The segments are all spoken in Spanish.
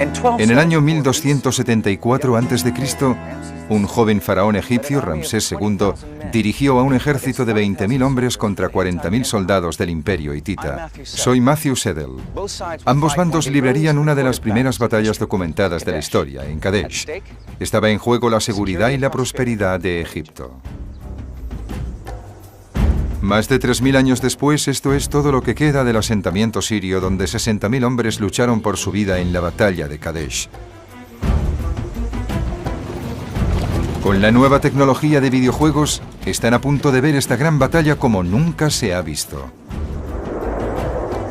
En el año 1274 a.C., un joven faraón egipcio, Ramsés II, dirigió a un ejército de 20.000 hombres contra 40.000 soldados del imperio hitita. Soy Matthew Seddell. Ambos bandos librarían una de las primeras batallas documentadas de la historia, en Kadesh. Estaba en juego la seguridad y la prosperidad de Egipto. Más de 3.000 años después, esto es todo lo que queda del asentamiento sirio, donde 60.000 hombres lucharon por su vida en la batalla de Kadesh. Con la nueva tecnología de videojuegos, están a punto de ver esta gran batalla como nunca se ha visto.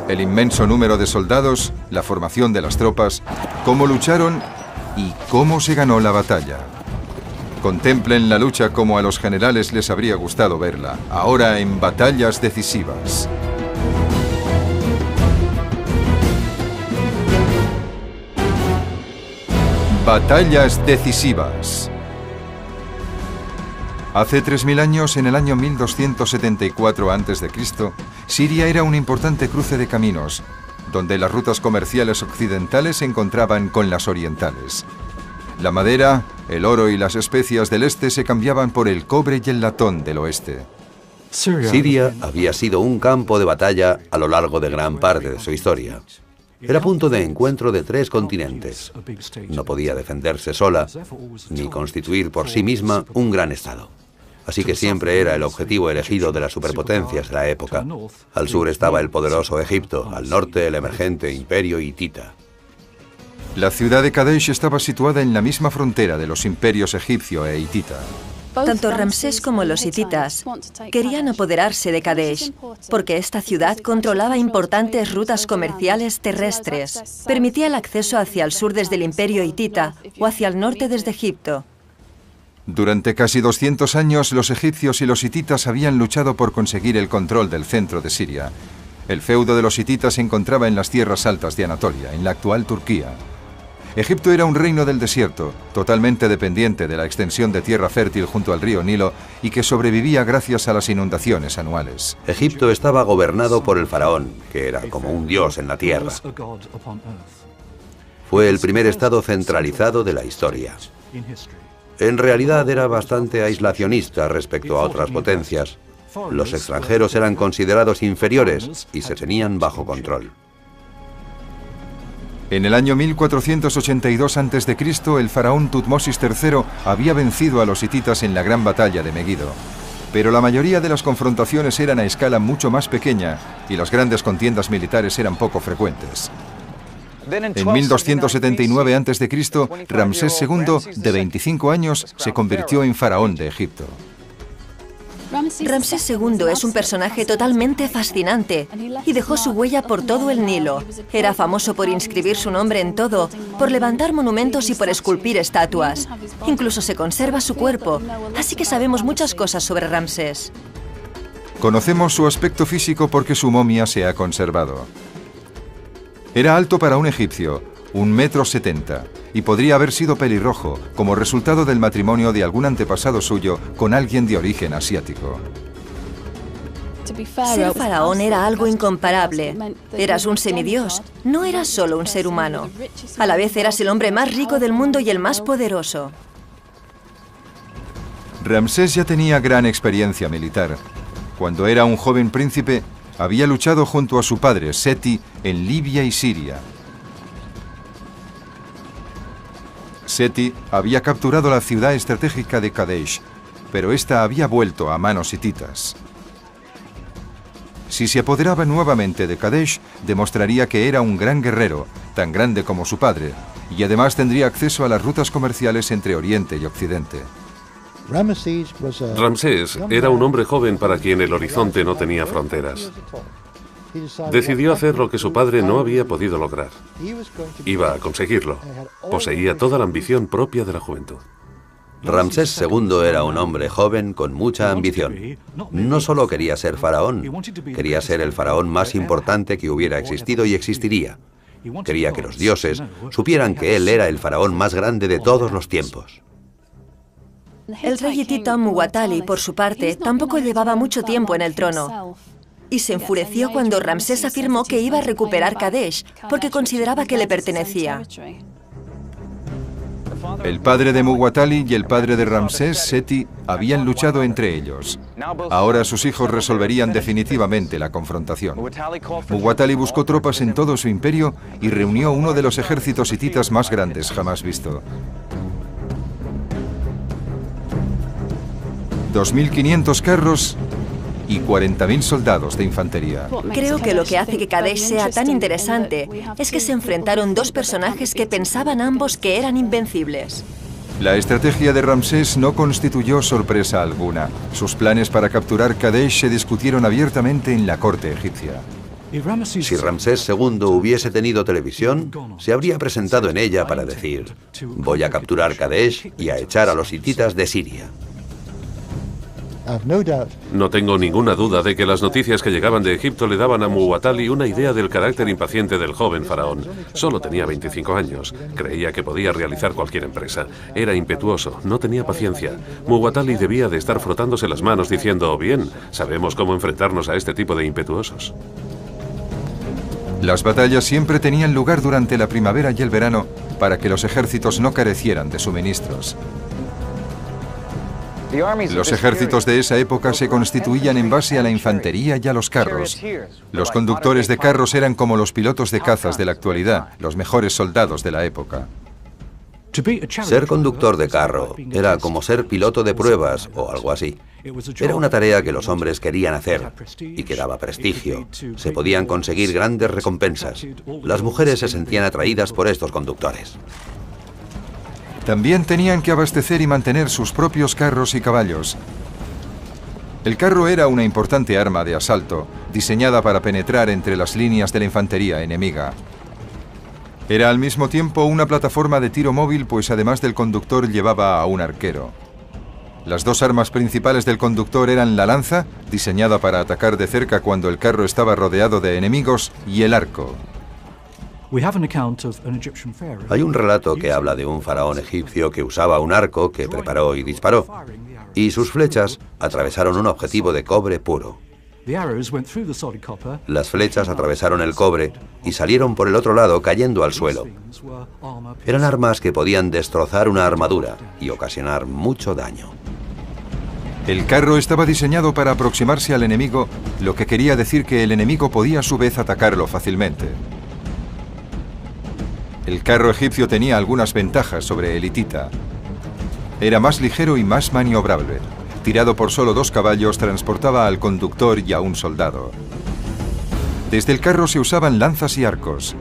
El inmenso número de soldados, la formación de las tropas, cómo lucharon y cómo se ganó la batalla. Contemplen la lucha como a los generales les habría gustado verla, ahora en batallas decisivas. Batallas decisivas. Hace 3.000 años, en el año 1274 a.C., Siria era un importante cruce de caminos, donde las rutas comerciales occidentales se encontraban con las orientales. La madera, el oro y las especias del este se cambiaban por el cobre y el latón del oeste. Siria había sido un campo de batalla a lo largo de gran parte de su historia. Era punto de encuentro de 3 continentes. No podía defenderse sola, ni constituir por sí misma un gran estado. Así que siempre era el objetivo elegido de las superpotencias de la época. Al sur estaba el poderoso Egipto, al norte el emergente imperio hitita. La ciudad de Kadesh estaba situada en la misma frontera de los imperios egipcio e hitita. Tanto Ramsés como los hititas querían apoderarse de Kadesh, porque esta ciudad controlaba importantes rutas comerciales terrestres. Permitía el acceso hacia el sur desde el imperio hitita o hacia el norte desde Egipto. Durante casi 200 años, los egipcios y los hititas habían luchado por conseguir el control del centro de Siria. El feudo de los hititas se encontraba en las tierras altas de Anatolia, en la actual Turquía. Egipto era un reino del desierto, totalmente dependiente de la extensión de tierra fértil junto al río Nilo y que sobrevivía gracias a las inundaciones anuales. Egipto estaba gobernado por el faraón, que era como un dios en la tierra. Fue el primer estado centralizado de la historia. En realidad era bastante aislacionista respecto a otras potencias. Los extranjeros eran considerados inferiores y se tenían bajo control. En el año 1482 a.C., el faraón Tutmosis III había vencido a los hititas en la gran batalla de Megido. Pero la mayoría de las confrontaciones eran a escala mucho más pequeña y las grandes contiendas militares eran poco frecuentes. En 1279 a.C., Ramsés II, de 25 años, se convirtió en faraón de Egipto. Ramsés II es un personaje totalmente fascinante y dejó su huella por todo el Nilo. Era famoso por inscribir su nombre en todo, por levantar monumentos y por esculpir estatuas. Incluso se conserva su cuerpo, así que sabemos muchas cosas sobre Ramsés. Conocemos su aspecto físico porque su momia se ha conservado. Era alto para un egipcio, 1,70 m, y podría haber sido pelirrojo, como resultado del matrimonio de algún antepasado suyo con alguien de origen asiático. Ser faraón era algo incomparable. Eras un semidios, no eras solo un ser humano. A la vez eras el hombre más rico del mundo y el más poderoso. Ramsés ya tenía gran experiencia militar. Cuando era un joven príncipe, había luchado junto a su padre, Seti, en Libia y Siria. Seti había capturado la ciudad estratégica de Kadesh, pero esta había vuelto a manos hititas. Si se apoderaba nuevamente de Kadesh, demostraría que era un gran guerrero, tan grande como su padre, y además tendría acceso a las rutas comerciales entre Oriente y Occidente. Ramsés era un hombre joven para quien el horizonte no tenía fronteras. Decidió hacer lo que su padre no había podido lograr. Iba a conseguirlo. Poseía toda la ambición propia de la juventud. Ramsés II era un hombre joven con mucha ambición. No solo quería ser faraón, quería ser el faraón más importante que hubiera existido y existiría. Quería que los dioses supieran que él era el faraón más grande de todos los tiempos. El rey hitita Muwatalli, por su parte, tampoco llevaba mucho tiempo en el trono. Y se enfureció cuando Ramsés afirmó que iba a recuperar Kadesh, porque consideraba que le pertenecía. El padre de Muwatalli y el padre de Ramsés, Seti, habían luchado entre ellos. Ahora sus hijos resolverían definitivamente la confrontación. Muwatalli buscó tropas en todo su imperio y reunió uno de los ejércitos hititas más grandes jamás visto. 2.500 carros y 40.000 soldados de infantería. Creo que lo que hace que Kadesh sea tan interesante es que se enfrentaron dos personajes que pensaban ambos que eran invencibles. La estrategia de Ramsés no constituyó sorpresa alguna. Sus planes para capturar Kadesh se discutieron abiertamente en la corte egipcia. Si Ramsés II hubiese tenido televisión, se habría presentado en ella para decir: voy a capturar Kadesh y a echar a los hititas de Siria. No tengo ninguna duda de que las noticias que llegaban de Egipto le daban a Muwatalli una idea del carácter impaciente del joven faraón. Solo tenía 25 años. Creía que podía realizar cualquier empresa. Era impetuoso, no tenía paciencia. Muwatalli debía de estar frotándose las manos diciendo: bien, sabemos cómo enfrentarnos a este tipo de impetuosos. Las batallas siempre tenían lugar durante la primavera y el verano para que los ejércitos no carecieran de suministros. Los ejércitos de esa época se constituían en base a la infantería y a los carros. Los conductores de carros eran como los pilotos de cazas de la actualidad, los mejores soldados de la época. Ser conductor de carro era como ser piloto de pruebas o algo así. Era una tarea que los hombres querían hacer y que daba prestigio. Se podían conseguir grandes recompensas. Las mujeres se sentían atraídas por estos conductores. También tenían que abastecer y mantener sus propios carros y caballos. El carro era una importante arma de asalto, diseñada para penetrar entre las líneas de la infantería enemiga. Era al mismo tiempo una plataforma de tiro móvil, pues además del conductor llevaba a un arquero. Las dos armas principales del conductor eran la lanza, diseñada para atacar de cerca cuando el carro estaba rodeado de enemigos, y el arco. Hay un relato que habla de un faraón egipcio que usaba un arco que preparó y disparó, y sus flechas atravesaron un objetivo de cobre puro. Las flechas atravesaron el cobre y salieron por el otro lado cayendo al suelo. Eran armas que podían destrozar una armadura y ocasionar mucho daño. El carro estaba diseñado para aproximarse al enemigo, lo que quería decir que el enemigo podía a su vez atacarlo fácilmente. El carro egipcio tenía algunas ventajas sobre el hitita. Era más ligero y más maniobrable. Tirado por solo 2 caballos, transportaba al conductor y a un soldado. Desde el carro se usaban lanzas y arcos.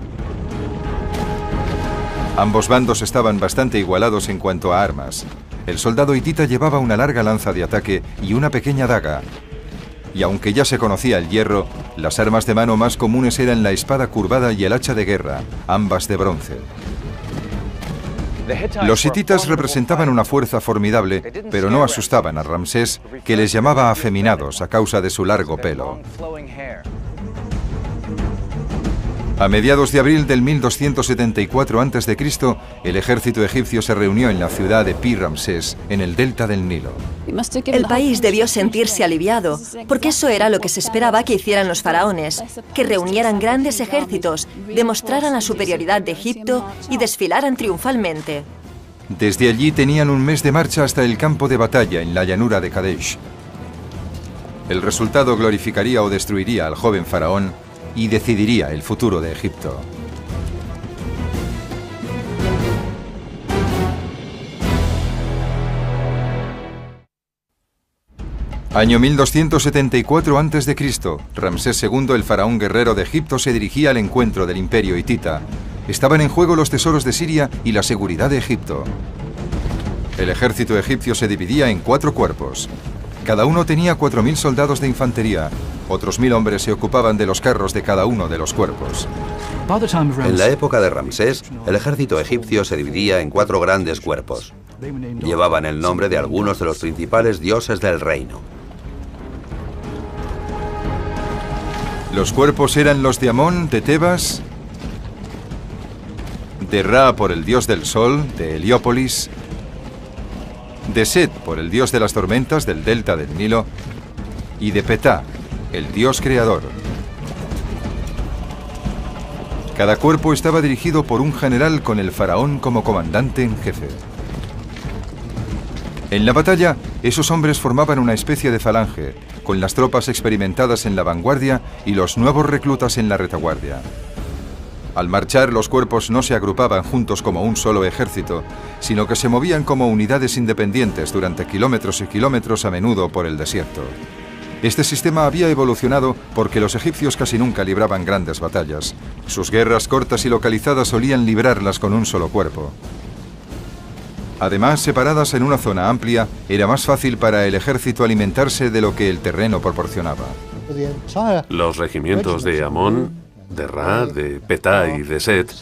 Ambos bandos estaban bastante igualados en cuanto a armas. El soldado hitita llevaba una larga lanza de ataque y una pequeña daga. Y aunque ya se conocía el hierro, las armas de mano más comunes eran la espada curvada y el hacha de guerra, ambas de bronce. Los hititas representaban una fuerza formidable, pero no asustaban a Ramsés, que les llamaba afeminados a causa de su largo pelo. A mediados de abril del 1274 a.C., el ejército egipcio se reunió en la ciudad de Pi Ramsés, en el delta del Nilo. El país debió sentirse aliviado, porque eso era lo que se esperaba que hicieran los faraones, que reunieran grandes ejércitos, demostraran la superioridad de Egipto y desfilaran triunfalmente. Desde allí tenían un mes de marcha hasta el campo de batalla en la llanura de Kadesh. El resultado glorificaría o destruiría al joven faraón y decidiría el futuro de Egipto. Año 1274 a.C., Ramsés II, el faraón guerrero de Egipto, se dirigía al encuentro del imperio hitita. Estaban en juego los tesoros de Siria y la seguridad de Egipto. El ejército egipcio se dividía en 4 cuerpos. Cada uno tenía 4.000 soldados de infantería. Otros 1.000 hombres se ocupaban de los carros de cada uno de los cuerpos. En la época de Ramsés, el ejército egipcio se dividía en 4 grandes cuerpos. Llevaban el nombre de algunos de los principales dioses del reino. Los cuerpos eran los de Amón, de Tebas, de Ra por el dios del sol, de Heliópolis, de Set por el dios de las tormentas del delta del Nilo, y de Petá, el dios creador. Cada cuerpo estaba dirigido por un general con el faraón como comandante en jefe. En la batalla, esos hombres formaban una especie de falange, con las tropas experimentadas en la vanguardia y los nuevos reclutas en la retaguardia. Al marchar, los cuerpos no se agrupaban juntos como un solo ejército, sino que se movían como unidades independientes durante kilómetros y kilómetros, a menudo por el desierto. Este sistema había evolucionado porque los egipcios casi nunca libraban grandes batallas. Sus guerras cortas y localizadas solían librarlas con un solo cuerpo. Además, separadas en una zona amplia, era más fácil para el ejército alimentarse de lo que el terreno proporcionaba. Los regimientos de Amón, de Ra, de Petá y de Set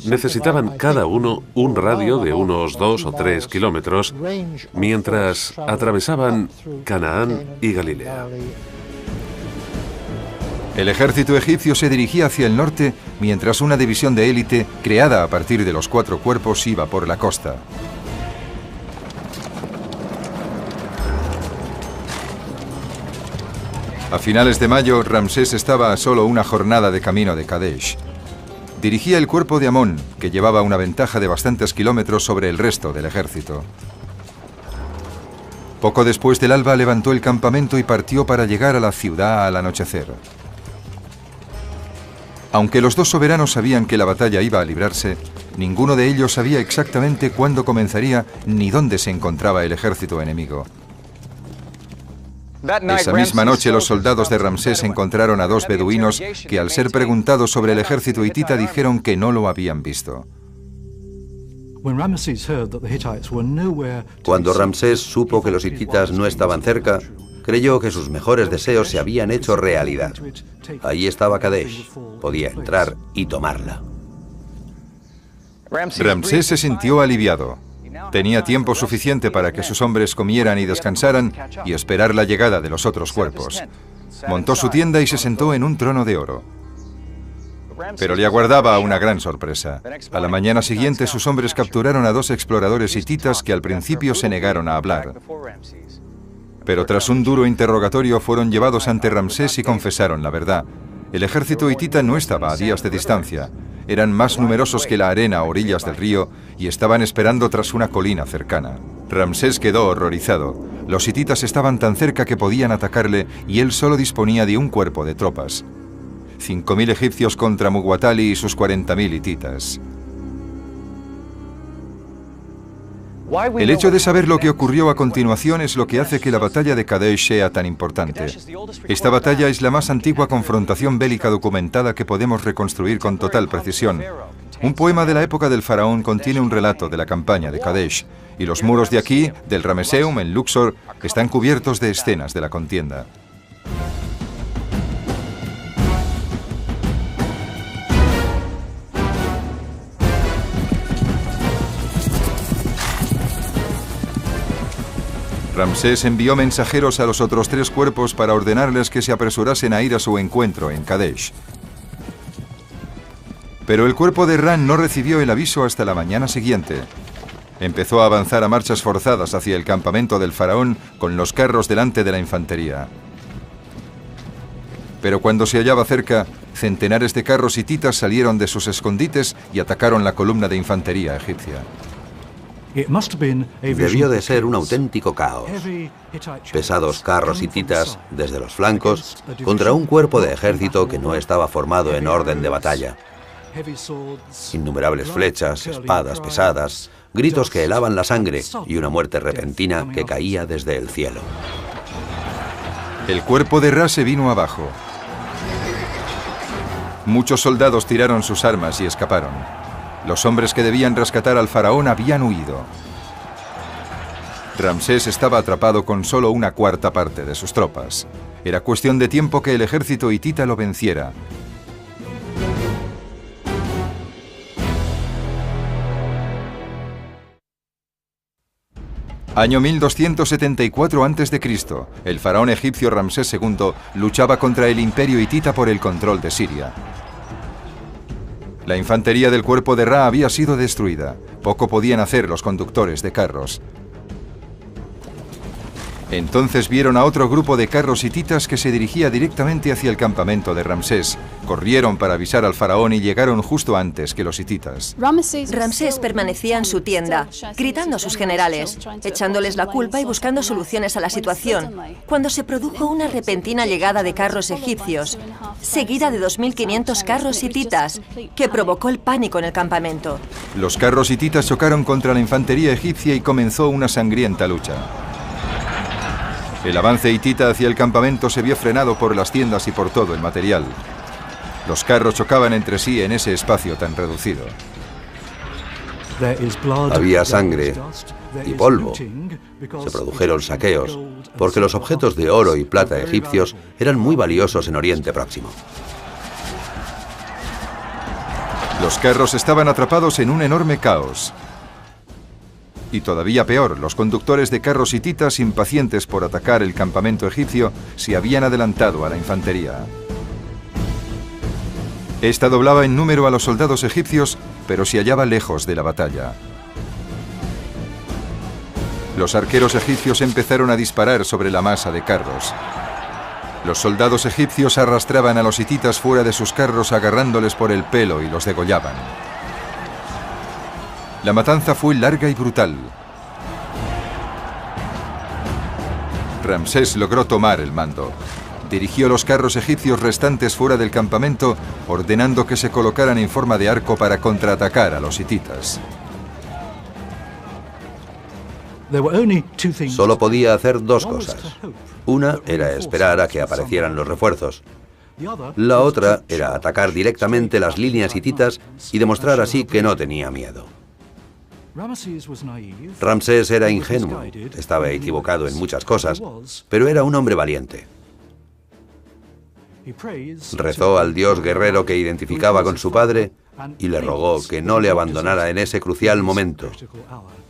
necesitaban cada uno un radio de unos 2 o 3 kilómetros mientras atravesaban Canaán y Galilea. El ejército egipcio se dirigía hacia el norte, mientras una división de élite, creada a partir de los 4 cuerpos, iba por la costa. A finales de mayo, Ramsés estaba a solo una jornada de camino de Kadesh. Dirigía el cuerpo de Amón, que llevaba una ventaja de bastantes kilómetros sobre el resto del ejército. Poco después del alba levantó el campamento y partió para llegar a la ciudad al anochecer. Aunque los dos soberanos sabían que la batalla iba a librarse, ninguno de ellos sabía exactamente cuándo comenzaría ni dónde se encontraba el ejército enemigo. Esa misma noche los soldados de Ramsés encontraron a 2 beduinos que, al ser preguntados sobre el ejército hitita, dijeron que no lo habían visto. Cuando Ramsés supo que los hititas no estaban cerca, creyó que sus mejores deseos se habían hecho realidad. Ahí estaba Kadesh. Podía entrar y tomarla. Ramsés se sintió aliviado. Tenía tiempo suficiente para que sus hombres comieran y descansaran y esperar la llegada de los otros cuerpos. Montó su tienda y se sentó en un trono de oro. Pero le aguardaba una gran sorpresa. A la mañana siguiente, sus hombres capturaron a 2 exploradores hititas que al principio se negaron a hablar. Pero tras un duro interrogatorio fueron llevados ante Ramsés y confesaron la verdad. El ejército hitita no estaba a días de distancia. Eran más numerosos que la arena a orillas del río y estaban esperando tras una colina cercana. Ramsés quedó horrorizado. Los hititas estaban tan cerca que podían atacarle y él solo disponía de un cuerpo de tropas. 5.000 egipcios contra Muwatalli y sus 40.000 hititas. El hecho de saber lo que ocurrió a continuación es lo que hace que la batalla de Kadesh sea tan importante. Esta batalla es la más antigua confrontación bélica documentada que podemos reconstruir con total precisión. Un poema de la época del faraón contiene un relato de la campaña de Kadesh, y los muros de aquí, del Ramesseum en Luxor, están cubiertos de escenas de la contienda. Ramsés envió mensajeros a los otros 3 cuerpos para ordenarles que se apresurasen a ir a su encuentro en Kadesh. Pero el cuerpo de Ra no recibió el aviso hasta la mañana siguiente. Empezó a avanzar a marchas forzadas hacia el campamento del faraón con los carros delante de la infantería. Pero cuando se hallaba cerca, centenares de carros hititas salieron de sus escondites y atacaron la columna de infantería egipcia. Debió de ser un auténtico caos. Pesados carros hititas desde los flancos contra un cuerpo de ejército que no estaba formado en orden de batalla. Innumerables flechas, espadas pesadas, gritos que helaban la sangre y una muerte repentina que caía desde el cielo. El cuerpo de Ra se vino abajo. Muchos soldados tiraron sus armas y escaparon. Los hombres que debían rescatar al faraón habían huido. Ramsés estaba atrapado con solo una cuarta parte de sus tropas. Era cuestión de tiempo que el ejército hitita lo venciera. Año 1274 a.C., el faraón egipcio Ramsés II luchaba contra el imperio hitita por el control de Siria. La infantería del cuerpo de Ra había sido destruida. Poco podían hacer los conductores de carros. Entonces vieron a otro grupo de carros hititas que se dirigía directamente hacia el campamento de Ramsés. Corrieron para avisar al faraón y llegaron justo antes que los hititas. Ramsés permanecía en su tienda, gritando a sus generales, echándoles la culpa y buscando soluciones a la situación, cuando se produjo una repentina llegada de carros egipcios, seguida de 2.500 carros hititas, que provocó el pánico en el campamento. Los carros hititas chocaron contra la infantería egipcia y comenzó una sangrienta lucha. El avance hitita hacia el campamento se vio frenado por las tiendas y por todo el material. Los carros chocaban entre sí en ese espacio tan reducido. Había sangre y polvo. Se produjeron saqueos, porque los objetos de oro y plata egipcios eran muy valiosos en Oriente Próximo. Los carros estaban atrapados en un enorme caos. Y todavía peor, los conductores de carros hititas, impacientes por atacar el campamento egipcio, se habían adelantado a la infantería. Esta doblaba en número a los soldados egipcios, pero se hallaba lejos de la batalla. Los arqueros egipcios empezaron a disparar sobre la masa de carros. Los soldados egipcios arrastraban a los hititas fuera de sus carros agarrándoles por el pelo y los degollaban. La matanza fue larga y brutal. Ramsés logró tomar el mando. Dirigió los carros egipcios restantes fuera del campamento, ordenando que se colocaran en forma de arco para contraatacar a los hititas. Solo podía hacer dos cosas. Una era esperar a que aparecieran los refuerzos. La otra era atacar directamente las líneas hititas y demostrar así que no tenía miedo. Ramsés era ingenuo, estaba equivocado en muchas cosas, pero era un hombre valiente. Rezó al dios guerrero que identificaba con su padre y le rogó que no le abandonara en ese crucial momento.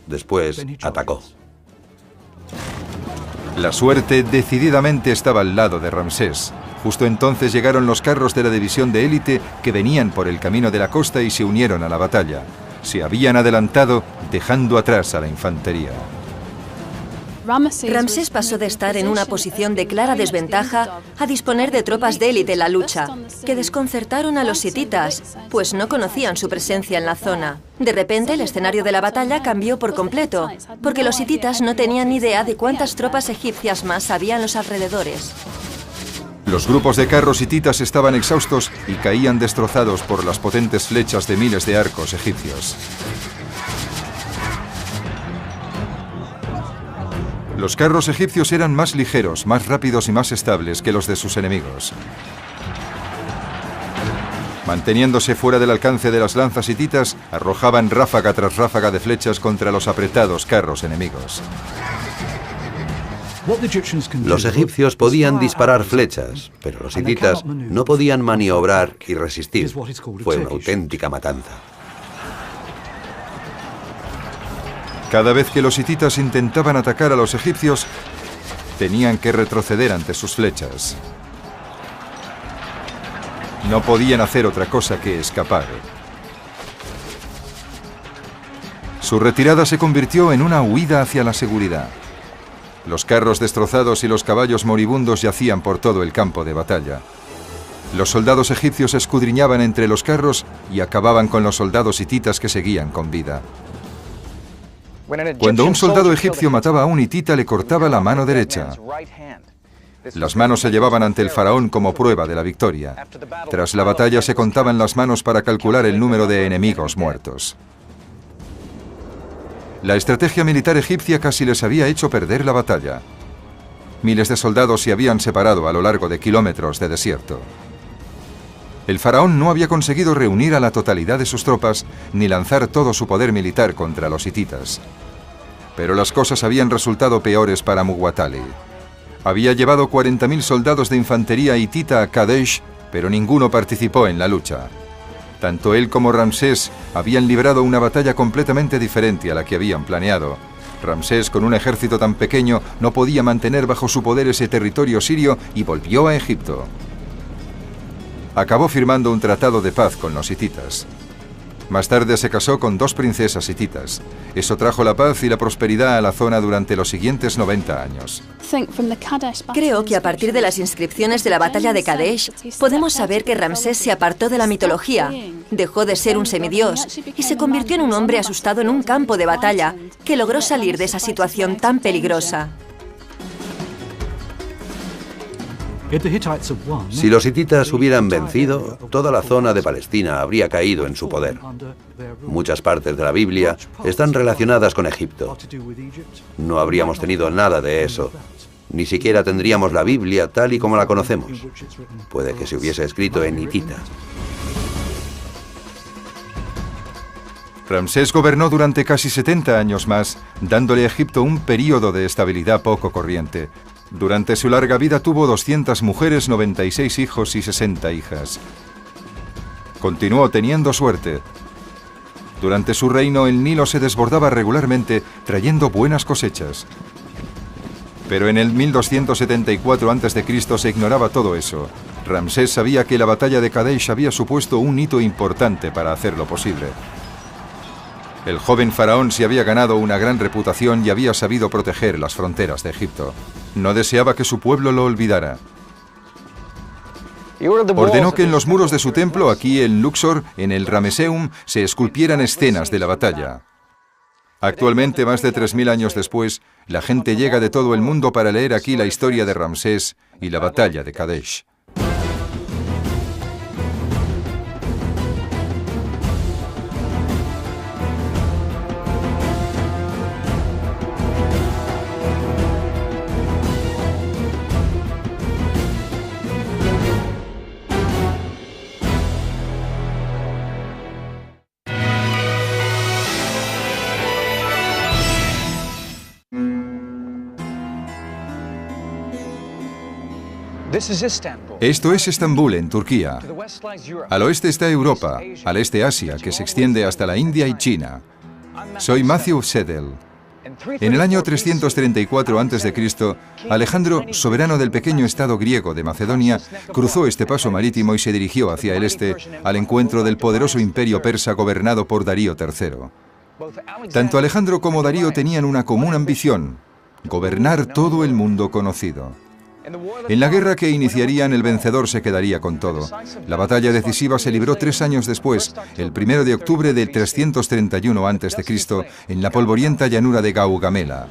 Después atacó. La suerte decididamente estaba al lado de Ramsés. Justo entonces llegaron los carros de la división de élite que venían por el camino de la costa y se unieron a la batalla. Se habían adelantado, dejando atrás a la infantería. Ramsés pasó de estar en una posición de clara desventaja a disponer de tropas de élite en la lucha, que desconcertaron a los hititas, pues no conocían su presencia en la zona. De repente, el escenario de la batalla cambió por completo, porque los hititas no tenían ni idea de cuántas tropas egipcias más había en los alrededores. Los grupos de carros hititas estaban exhaustos y caían destrozados por las potentes flechas de miles de arcos egipcios. Los carros egipcios eran más ligeros, más rápidos y más estables que los de sus enemigos. Manteniéndose fuera del alcance de las lanzas hititas, arrojaban ráfaga tras ráfaga de flechas contra los apretados carros enemigos. Los egipcios podían disparar flechas, pero los hititas no podían maniobrar y resistir. Fue una auténtica matanza. Cada vez que los hititas intentaban atacar a los egipcios, tenían que retroceder ante sus flechas. No podían hacer otra cosa que escapar. Su retirada se convirtió en una huida hacia la seguridad. Los carros destrozados y los caballos moribundos yacían por todo el campo de batalla. Los soldados egipcios escudriñaban entre los carros y acababan con los soldados hititas que seguían con vida. Cuando un soldado egipcio mataba a un hitita, le cortaba la mano derecha. Las manos se llevaban ante el faraón como prueba de la victoria. Tras la batalla se contaban las manos para calcular el número de enemigos muertos. La estrategia militar egipcia casi les había hecho perder la batalla. Miles de soldados se habían separado a lo largo de kilómetros de desierto. El faraón no había conseguido reunir a la totalidad de sus tropas ni lanzar todo su poder militar contra los hititas. Pero las cosas habían resultado peores para Muwatalli. Había llevado 40.000 soldados de infantería hitita a Kadesh, pero ninguno participó en la lucha. Tanto él como Ramsés habían librado una batalla completamente diferente a la que habían planeado. Ramsés, con un ejército tan pequeño, no podía mantener bajo su poder ese territorio sirio y volvió a Egipto. Acabó firmando un tratado de paz con los hititas. Más tarde se casó con 2 princesas hititas. Eso trajo la paz y la prosperidad a la zona durante los siguientes 90 años. Creo que a partir de las inscripciones de la batalla de Kadesh, podemos saber que Ramsés se apartó de la mitología, dejó de ser un semidios y se convirtió en un hombre asustado en un campo de batalla que logró salir de esa situación tan peligrosa. Si los hititas hubieran vencido, toda la zona de Palestina habría caído en su poder. Muchas partes de la Biblia están relacionadas con Egipto. No habríamos tenido nada de eso. Ni siquiera tendríamos la Biblia tal y como la conocemos. Puede que se hubiese escrito en hitita. Ramsés gobernó durante casi 70 años más, dándole a Egipto un período de estabilidad poco corriente. Durante su larga vida tuvo 200 mujeres, 96 hijos y 60 hijas. Continuó teniendo suerte. Durante su reino el Nilo se desbordaba regularmente, trayendo buenas cosechas. Pero en el 1274 a.C. se ignoraba todo eso. Ramsés sabía que la batalla de Kadesh había supuesto un hito importante para hacerlo posible. El joven faraón se había ganado una gran reputación y había sabido proteger las fronteras de Egipto. No deseaba que su pueblo lo olvidara. Ordenó que en los muros de su templo, aquí en Luxor, en el Ramesseum, se esculpieran escenas de la batalla. Actualmente, más de 3000 años después, la gente llega de todo el mundo para leer aquí la historia de Ramsés y la batalla de Kadesh. Esto es Estambul, en Turquía. Al oeste está Europa, al este Asia, que se extiende hasta la India y China. Soy Matthew Seddel. En el año 334 a.C., Alejandro, soberano del pequeño estado griego de Macedonia, cruzó este paso marítimo y se dirigió hacia el este, al encuentro del poderoso imperio persa gobernado por Darío III. Tanto Alejandro como Darío tenían una común ambición: gobernar todo el mundo conocido. En la guerra que iniciarían, el vencedor se quedaría con todo. La batalla decisiva se libró 3 años después, el 1 de octubre de 331 a.C., en la polvorienta llanura de Gaugamela.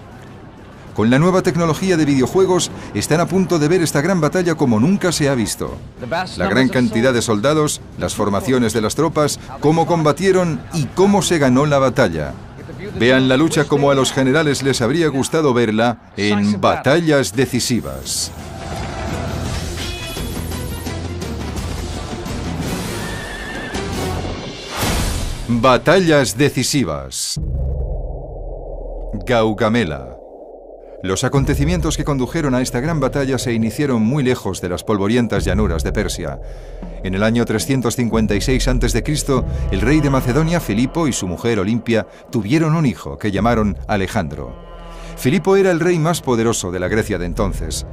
Con la nueva tecnología de videojuegos, están a punto de ver esta gran batalla como nunca se ha visto. La gran cantidad de soldados, las formaciones de las tropas, cómo combatieron y cómo se ganó la batalla. Vean la lucha como a los generales les habría gustado verla en Batallas Decisivas. Batallas Decisivas. Gaugamela. Los acontecimientos que condujeron a esta gran batalla se iniciaron muy lejos de las polvorientas llanuras de Persia. En el año 356 a.C., el rey de Macedonia, Filipo, y su mujer Olimpia tuvieron un hijo que llamaron Alejandro. Filipo era el rey más poderoso de la Grecia de entonces,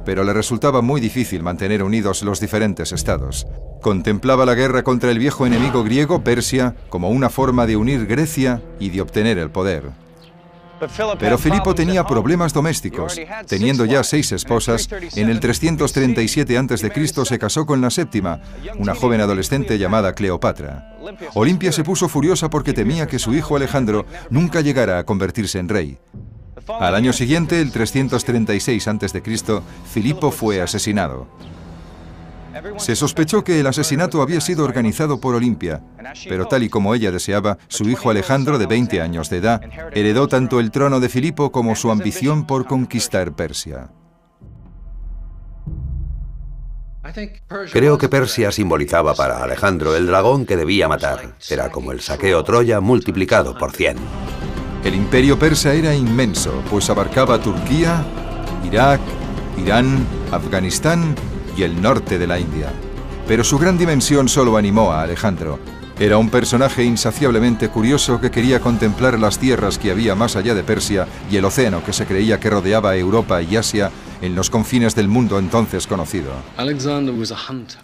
pero le resultaba muy difícil mantener unidos los diferentes estados. Contemplaba la guerra contra el viejo enemigo griego, Persia, como una forma de unir Grecia y de obtener el poder. Pero Filipo tenía problemas domésticos. Teniendo ya 6 esposas, en el 337 a.C. se casó con la séptima, una joven adolescente llamada Cleopatra. Olimpia se puso furiosa porque temía que su hijo Alejandro nunca llegara a convertirse en rey. Al año siguiente, el 336 a.C., Filipo fue asesinado. Se sospechó que el asesinato había sido organizado por Olimpia, pero tal y como ella deseaba, su hijo Alejandro, de 20 años de edad, heredó tanto el trono de Filipo como su ambición por conquistar Persia. Creo que Persia simbolizaba para Alejandro el dragón que debía matar. Era como el saqueo Troya multiplicado por 100. El imperio persa era inmenso, pues abarcaba Turquía, Irak, Irán, Afganistán y el norte de la India. Pero su gran dimensión solo animó a Alejandro. Era un personaje insaciablemente curioso que quería contemplar las tierras que había más allá de Persia y el océano que se creía que rodeaba Europa y Asia en los confines del mundo entonces conocido.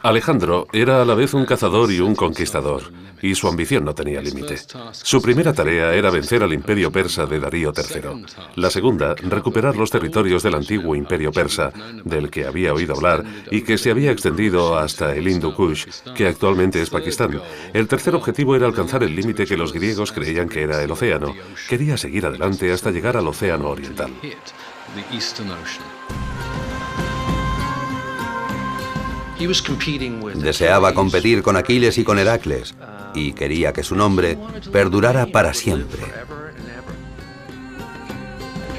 Alejandro era a la vez un cazador y un conquistador, y su ambición no tenía límite. Su primera tarea era vencer al imperio persa de Darío III. La segunda, recuperar los territorios del antiguo imperio persa, del que había oído hablar y que se había extendido hasta el Hindu Kush, que actualmente es Pakistán. El tercer objetivo era alcanzar el límite que los griegos creían que era el océano. Quería seguir adelante hasta llegar al océano oriental. Deseaba competir con Aquiles y con Heracles, y quería que su nombre perdurara para siempre.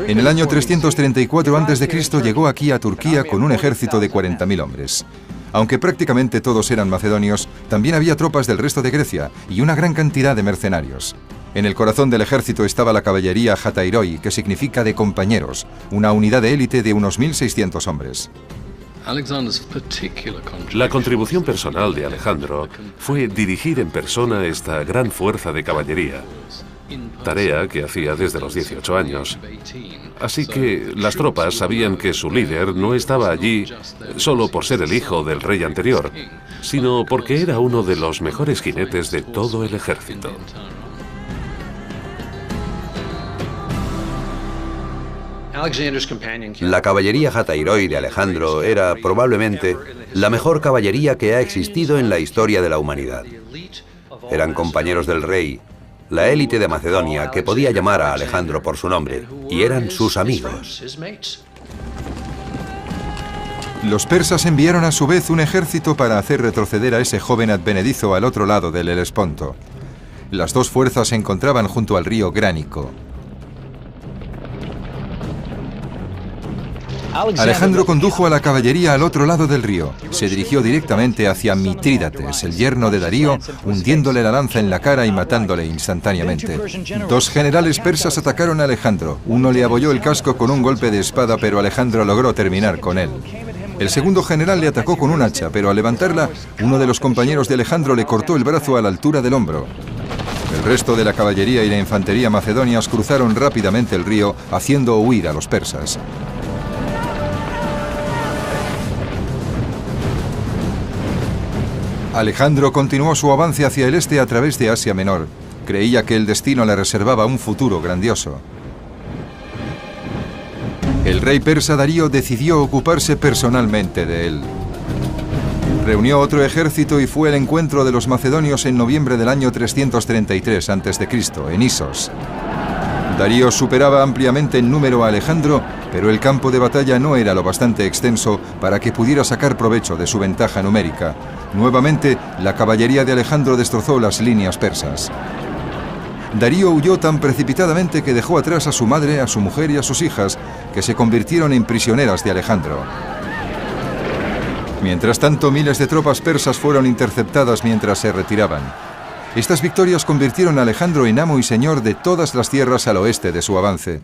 En el año 334 a.C. llegó aquí a Turquía con un ejército de 40.000 hombres. Aunque prácticamente todos eran macedonios, también había tropas del resto de Grecia y una gran cantidad de mercenarios. En el corazón del ejército estaba la caballería Hatairoi, que significa de compañeros, una unidad de élite de unos 1.600 hombres. La contribución personal de Alejandro fue dirigir en persona esta gran fuerza de caballería, tarea que hacía desde los 18 años. Así que las tropas sabían que su líder no estaba allí solo por ser el hijo del rey anterior, sino porque era uno de los mejores jinetes de todo el ejército. La caballería Hatairoi de Alejandro era probablemente la mejor caballería que ha existido en la historia de la humanidad. Eran compañeros del rey, la élite de Macedonia que podía llamar a Alejandro por su nombre, y eran sus amigos. Los persas enviaron a su vez un ejército para hacer retroceder a ese joven advenedizo al otro lado del Helesponto. Las dos fuerzas se encontraban junto al río Gránico. Alejandro condujo a la caballería al otro lado del río. Se dirigió directamente hacia Mitrídates, el yerno de Darío, hundiéndole la lanza en la cara y matándole instantáneamente. Dos generales persas atacaron a Alejandro. Uno le abolló el casco con un golpe de espada, pero Alejandro logró terminar con él. El segundo general le atacó con un hacha, pero al levantarla, uno de los compañeros de Alejandro le cortó el brazo a la altura del hombro. El resto de la caballería y la infantería macedonias cruzaron rápidamente el río, haciendo huir a los persas. Alejandro continuó su avance hacia el este a través de Asia Menor. Creía que el destino le reservaba un futuro grandioso. El rey persa Darío decidió ocuparse personalmente de él. Reunió otro ejército y fue al encuentro de los macedonios en noviembre del año 333 a.C., en Isos. Darío superaba ampliamente en número a Alejandro, pero el campo de batalla no era lo bastante extenso para que pudiera sacar provecho de su ventaja numérica. Nuevamente, la caballería de Alejandro destrozó las líneas persas. Darío huyó tan precipitadamente que dejó atrás a su madre, a su mujer y a sus hijas, que se convirtieron en prisioneras de Alejandro. Mientras tanto, miles de tropas persas fueron interceptadas mientras se retiraban. Estas victorias convirtieron a Alejandro en amo y señor de todas las tierras al oeste de su avance.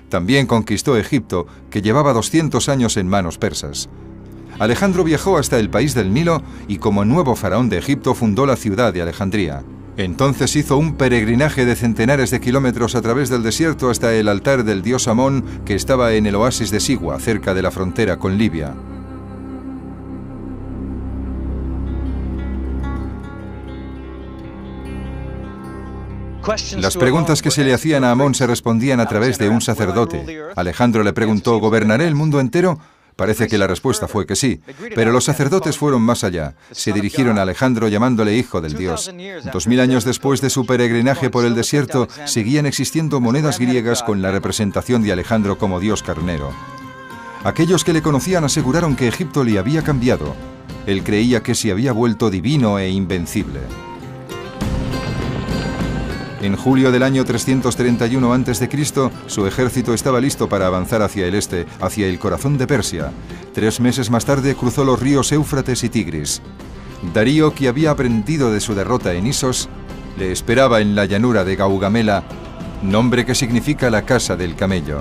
También conquistó Egipto, que llevaba 200 años en manos persas. Alejandro viajó hasta el país del Nilo y como nuevo faraón de Egipto fundó la ciudad de Alejandría. Entonces hizo un peregrinaje de centenares de kilómetros a través del desierto hasta el altar del dios Amón, que estaba en el oasis de Sigua, cerca de la frontera con Libia. Las preguntas que se le hacían a Amón se respondían a través de un sacerdote. Alejandro le preguntó: ¿gobernaré el mundo entero? Parece que la respuesta fue que sí, pero los sacerdotes fueron más allá. Se dirigieron a Alejandro llamándole hijo del dios. 2000 años después de su peregrinaje por el desierto, seguían existiendo monedas griegas con la representación de Alejandro como dios carnero. Aquellos que le conocían aseguraron que Egipto le había cambiado. Él creía que se había vuelto divino e invencible. En julio del año 331 a.C., su ejército estaba listo para avanzar hacia el este, hacia el corazón de Persia. 3 meses más tarde cruzó los ríos Éufrates y Tigris. Darío, que había aprendido de su derrota en Isos, le esperaba en la llanura de Gaugamela, nombre que significa la casa del camello.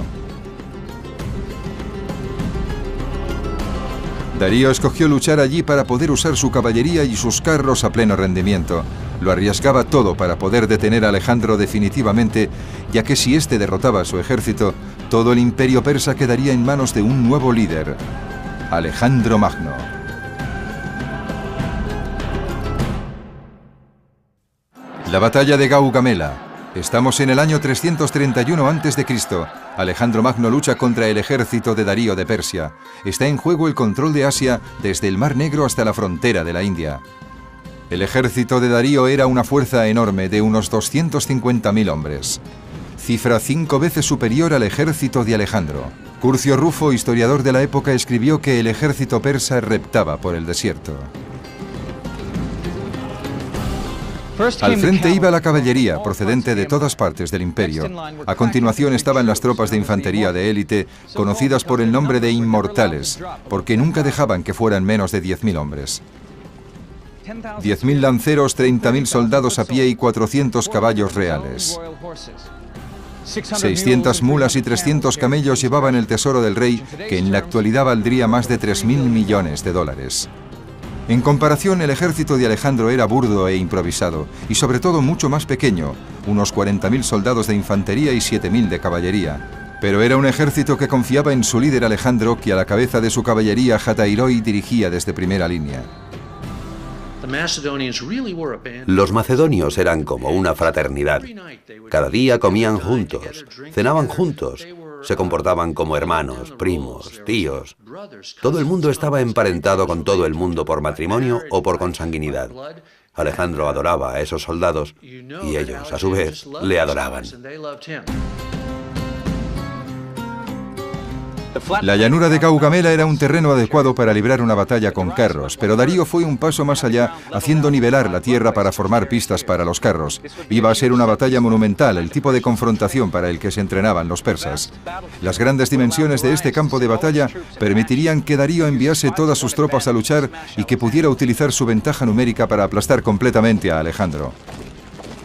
Darío escogió luchar allí para poder usar su caballería y sus carros a pleno rendimiento. Lo arriesgaba todo para poder detener a Alejandro definitivamente, ya que si éste derrotaba a su ejército, todo el imperio persa quedaría en manos de un nuevo líder, Alejandro Magno. La batalla de Gaugamela. Estamos en el año 331 a.C. Alejandro Magno lucha contra el ejército de Darío de Persia. Está en juego el control de Asia desde el Mar Negro hasta la frontera de la India. El ejército de Darío era una fuerza enorme de unos 250.000 hombres, cifra 5 veces superior al ejército de Alejandro. Curcio Rufo, historiador de la época, escribió que el ejército persa reptaba por el desierto. Al frente iba la caballería, procedente de todas partes del imperio. A continuación estaban las tropas de infantería de élite, conocidas por el nombre de inmortales, porque nunca dejaban que fueran menos de 10.000 hombres. 10.000 lanceros, 30.000 soldados a pie y 400 caballos reales. 600 mulas y 300 camellos llevaban el tesoro del rey, que en la actualidad valdría más de 3.000 millones de dólares. En comparación, el ejército de Alejandro era burdo e improvisado, y sobre todo mucho más pequeño, unos 40.000 soldados de infantería y 7.000 de caballería. Pero era un ejército que confiaba en su líder Alejandro, que a la cabeza de su caballería Hatairoi dirigía desde primera línea. Los macedonios eran como una fraternidad. Cada día comían juntos, cenaban juntos, se comportaban como hermanos, primos, tíos. Todo el mundo estaba emparentado con todo el mundo por matrimonio o por consanguinidad. Alejandro adoraba a esos soldados y ellos, a su vez, le adoraban. La llanura de Gaugamela era un terreno adecuado para librar una batalla con carros, pero Darío fue un paso más allá, haciendo nivelar la tierra para formar pistas para los carros. Iba a ser una batalla monumental, el tipo de confrontación para el que se entrenaban los persas. Las grandes dimensiones de este campo de batalla permitirían que Darío enviase todas sus tropas a luchar y que pudiera utilizar su ventaja numérica para aplastar completamente a Alejandro.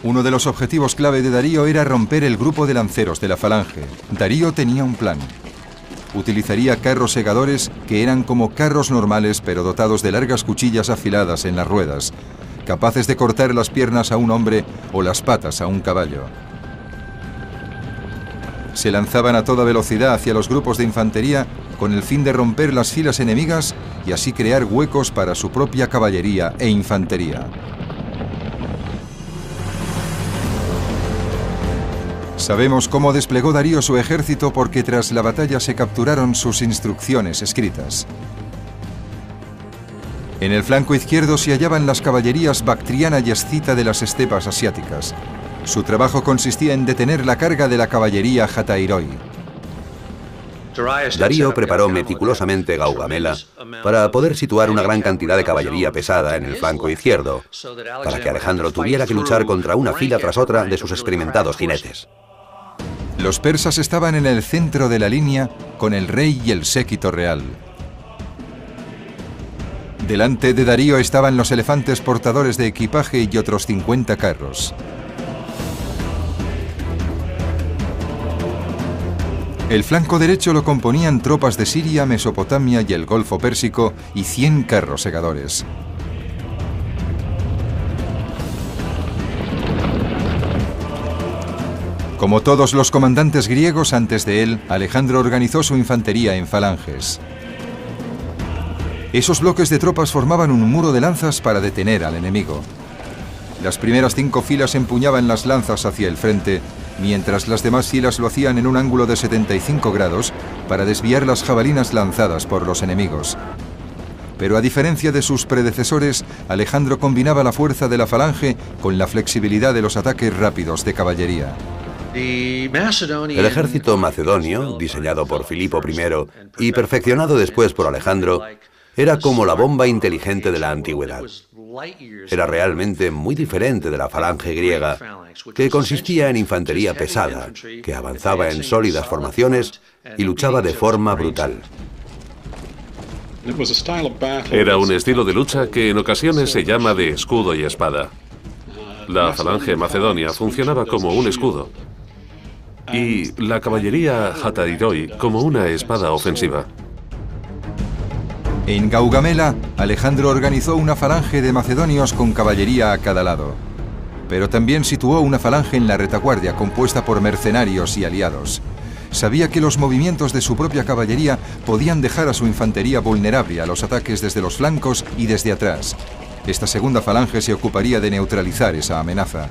Uno de los objetivos clave de Darío era romper el grupo de lanceros de la falange. Darío tenía un plan. Utilizaría carros segadores que eran como carros normales pero dotados de largas cuchillas afiladas en las ruedas, capaces de cortar las piernas a un hombre o las patas a un caballo. Se lanzaban a toda velocidad hacia los grupos de infantería con el fin de romper las filas enemigas y así crear huecos para su propia caballería e infantería. Sabemos cómo desplegó Darío su ejército porque tras la batalla se capturaron sus instrucciones escritas. En el flanco izquierdo se hallaban las caballerías bactriana y escita de las estepas asiáticas. Su trabajo consistía en detener la carga de la caballería Hatairoi. Darío preparó meticulosamente Gaugamela para poder situar una gran cantidad de caballería pesada en el flanco izquierdo, para que Alejandro tuviera que luchar contra una fila tras otra de sus experimentados jinetes. Los persas estaban en el centro de la línea con el rey y el séquito real. Delante de Darío estaban los elefantes portadores de equipaje y otros 50 carros. El flanco derecho lo componían tropas de Siria, Mesopotamia y el Golfo Pérsico y 100 carros segadores. Como todos los comandantes griegos antes de él, Alejandro organizó su infantería en falanges. Esos bloques de tropas formaban un muro de lanzas para detener al enemigo. Las primeras 5 filas empuñaban las lanzas hacia el frente, mientras las demás filas lo hacían en un ángulo de 75 grados para desviar las jabalinas lanzadas por los enemigos. Pero a diferencia de sus predecesores, Alejandro combinaba la fuerza de la falange con la flexibilidad de los ataques rápidos de caballería. El ejército macedonio, diseñado por Filipo I y perfeccionado después por Alejandro, era como la bomba inteligente de la antigüedad. Era realmente muy diferente de la falange griega, que consistía en infantería pesada, que avanzaba en sólidas formaciones y luchaba de forma brutal. Era un estilo de lucha que en ocasiones se llama de escudo y espada. La falange macedonia funcionaba como un escudo y la caballería Hatairoi como una espada ofensiva. En Gaugamela, Alejandro organizó una falange de macedonios con caballería a cada lado. pero también situó una falange en la retaguardia compuesta por mercenarios y aliados. Sabía que los movimientos de su propia caballería podían dejar a su infantería vulnerable a los ataques desde los flancos y desde atrás. Esta segunda falange se ocuparía de neutralizar esa amenaza.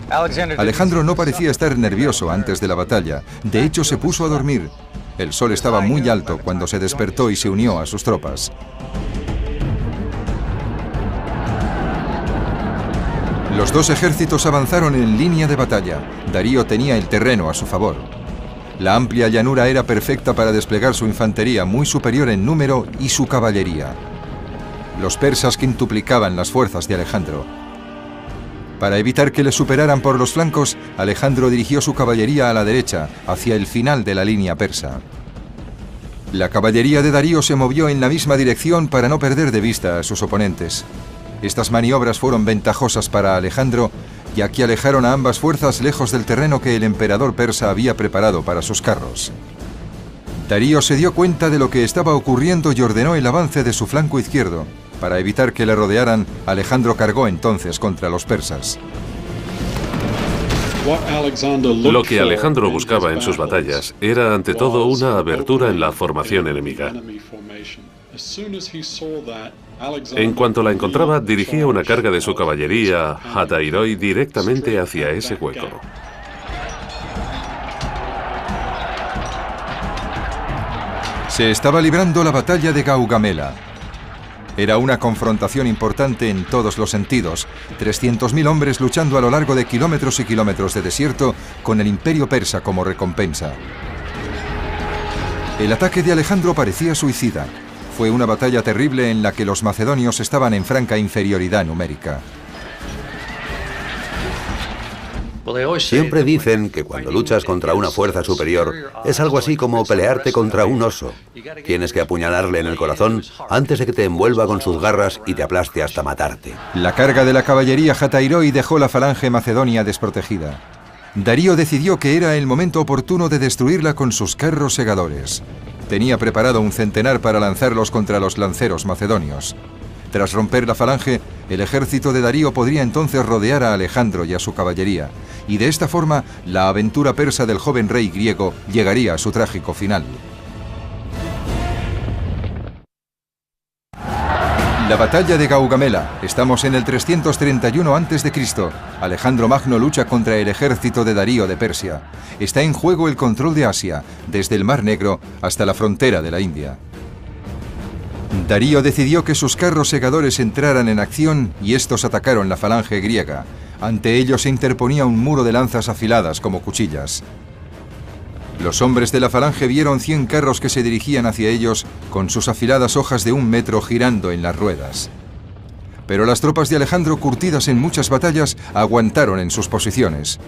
Alejandro no parecía estar nervioso antes de la batalla. De hecho, se puso a dormir. El sol estaba muy alto cuando se despertó y se unió a sus tropas. Los dos ejércitos avanzaron en línea de batalla. Darío tenía el terreno a su favor. La amplia llanura era perfecta para desplegar su infantería, muy superior en número, y su caballería. Los persas quintuplicaban las fuerzas de Alejandro. Para evitar que le superaran por los flancos, Alejandro dirigió su caballería a la derecha, hacia el final de la línea persa. La caballería de Darío se movió en la misma dirección para no perder de vista a sus oponentes. Estas maniobras fueron ventajosas para Alejandro, ya que alejaron a ambas fuerzas lejos del terreno que el emperador persa había preparado para sus carros. Darío se dio cuenta de lo que estaba ocurriendo y ordenó el avance de su flanco izquierdo. Para evitar que le rodearan, Alejandro cargó entonces contra los persas. Lo que Alejandro buscaba en sus batallas era ante todo una abertura en la formación enemiga. En cuanto la encontraba, dirigía una carga de su caballería, Hatairoi, directamente hacia ese hueco. Se estaba librando la batalla de Gaugamela. Era una confrontación importante en todos los sentidos. 300.000 hombres luchando a lo largo de kilómetros y kilómetros de desierto con el imperio persa como recompensa. El ataque de Alejandro parecía suicida. Fue una batalla terrible en la que los macedonios estaban en franca inferioridad numérica. Siempre dicen que cuando luchas contra una fuerza superior es algo así como pelearte contra un oso. Tienes que apuñalarle en el corazón antes de que te envuelva con sus garras y te aplaste hasta matarte. La carga de la caballería Hatairoi dejó la falange macedonia desprotegida. Darío decidió que era el momento oportuno de destruirla con sus carros segadores. Tenía preparado un centenar para lanzarlos contra los lanceros macedonios. Tras romper la falange, el ejército de Darío podría entonces rodear a Alejandro y a su caballería, y de esta forma la aventura persa del joven rey griego llegaría a su trágico final. La batalla de Gaugamela. Estamos en el 331 a.C. Alejandro Magno lucha contra el ejército de Darío de Persia. Está en juego el control de Asia, desde el Mar Negro hasta la frontera de la India. Darío decidió que sus carros segadores entraran en acción y estos atacaron la falange griega. Ante ellos se interponía un muro de lanzas afiladas como cuchillas. Los hombres de la falange vieron 100 carros que se dirigían hacia ellos con sus afiladas hojas de 1 metro girando en las ruedas. Pero las tropas de Alejandro, curtidas en muchas batallas, aguantaron en sus posiciones.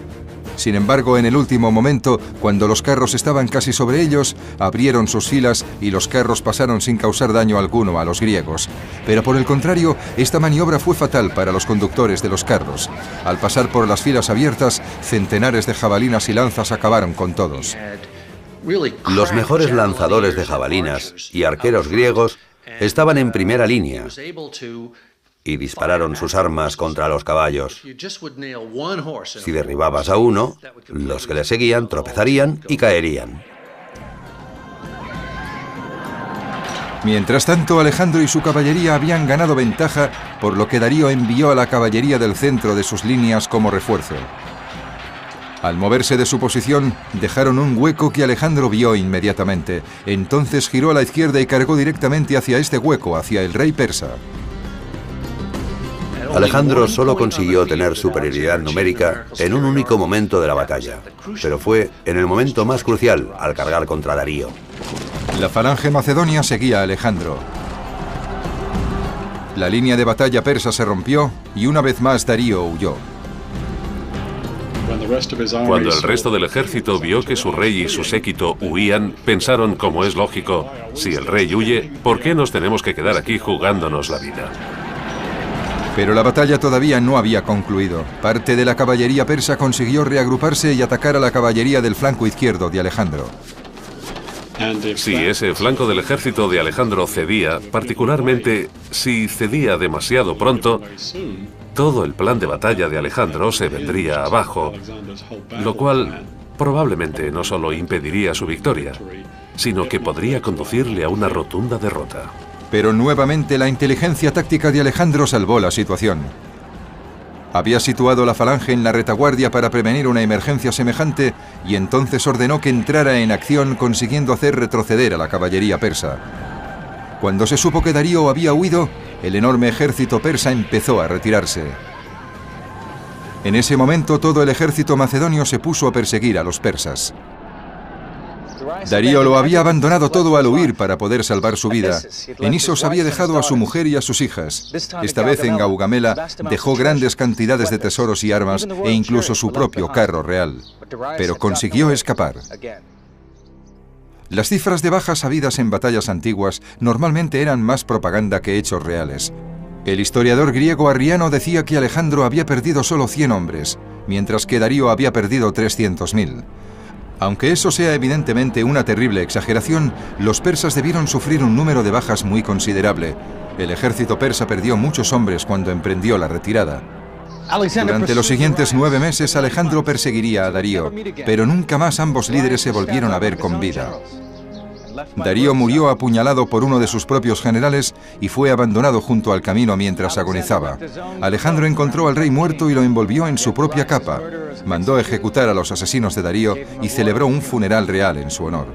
Sin embargo, en el último momento, cuando los carros estaban casi sobre ellos, abrieron sus filas y los carros pasaron sin causar daño alguno a los griegos. Pero por el contrario, esta maniobra fue fatal para los conductores de los carros. Al pasar por las filas abiertas, centenares de jabalinas y lanzas acabaron con todos. Los mejores lanzadores de jabalinas y arqueros griegos estaban en primera línea y dispararon sus armas contra los caballos. Si derribabas a uno, los que le seguían tropezarían y caerían. Mientras tanto, Alejandro y su caballería habían ganado ventaja, por lo que Darío envió a la caballería del centro de sus líneas como refuerzo. Al moverse de su posición, dejaron un hueco que Alejandro vio inmediatamente. Entonces giró a la izquierda y cargó directamente hacia este hueco, hacia el rey persa. Alejandro solo consiguió tener superioridad numérica en un único momento de la batalla, pero fue en el momento más crucial, al cargar contra Darío. La falange macedonia seguía a Alejandro. La línea de batalla persa se rompió y una vez más Darío huyó. Cuando el resto del ejército vio que su rey y su séquito huían, pensaron, como es lógico, si el rey huye, ¿por qué nos tenemos que quedar aquí jugándonos la vida? Pero la batalla todavía no había concluido. Parte de la caballería persa consiguió reagruparse y atacar a la caballería del flanco izquierdo de Alejandro. Si ese flanco del ejército de Alejandro cedía, particularmente si cedía demasiado pronto, todo el plan de batalla de Alejandro se vendría abajo, lo cual probablemente no solo impediría su victoria, sino que podría conducirle a una rotunda derrota. Pero nuevamente la inteligencia táctica de Alejandro salvó la situación. Había situado la falange en la retaguardia para prevenir una emergencia semejante y entonces ordenó que entrara en acción, consiguiendo hacer retroceder a la caballería persa. Cuando se supo que Darío había huido, el enorme ejército persa empezó a retirarse. En ese momento todo el ejército macedonio se puso a perseguir a los persas. Darío lo había abandonado todo al huir para poder salvar su vida. En Isos había dejado a su mujer y a sus hijas. Esta vez en Gaugamela dejó grandes cantidades de tesoros y armas e incluso su propio carro real. Pero consiguió escapar. Las cifras de bajas habidas en batallas antiguas normalmente eran más propaganda que hechos reales. El historiador griego Arriano decía que Alejandro había perdido solo 100 hombres, mientras que Darío había perdido 300.000. Aunque eso sea evidentemente una terrible exageración, los persas debieron sufrir un número de bajas muy considerable. El ejército persa perdió muchos hombres cuando emprendió la retirada. Durante los siguientes 9 meses, Alejandro perseguiría a Darío, pero nunca más ambos líderes se volvieron a ver con vida. Darío murió apuñalado por uno de sus propios generales y fue abandonado junto al camino mientras agonizaba. Alejandro encontró al rey muerto y lo envolvió en su propia capa. Mandó ejecutar a los asesinos de Darío y celebró un funeral real en su honor.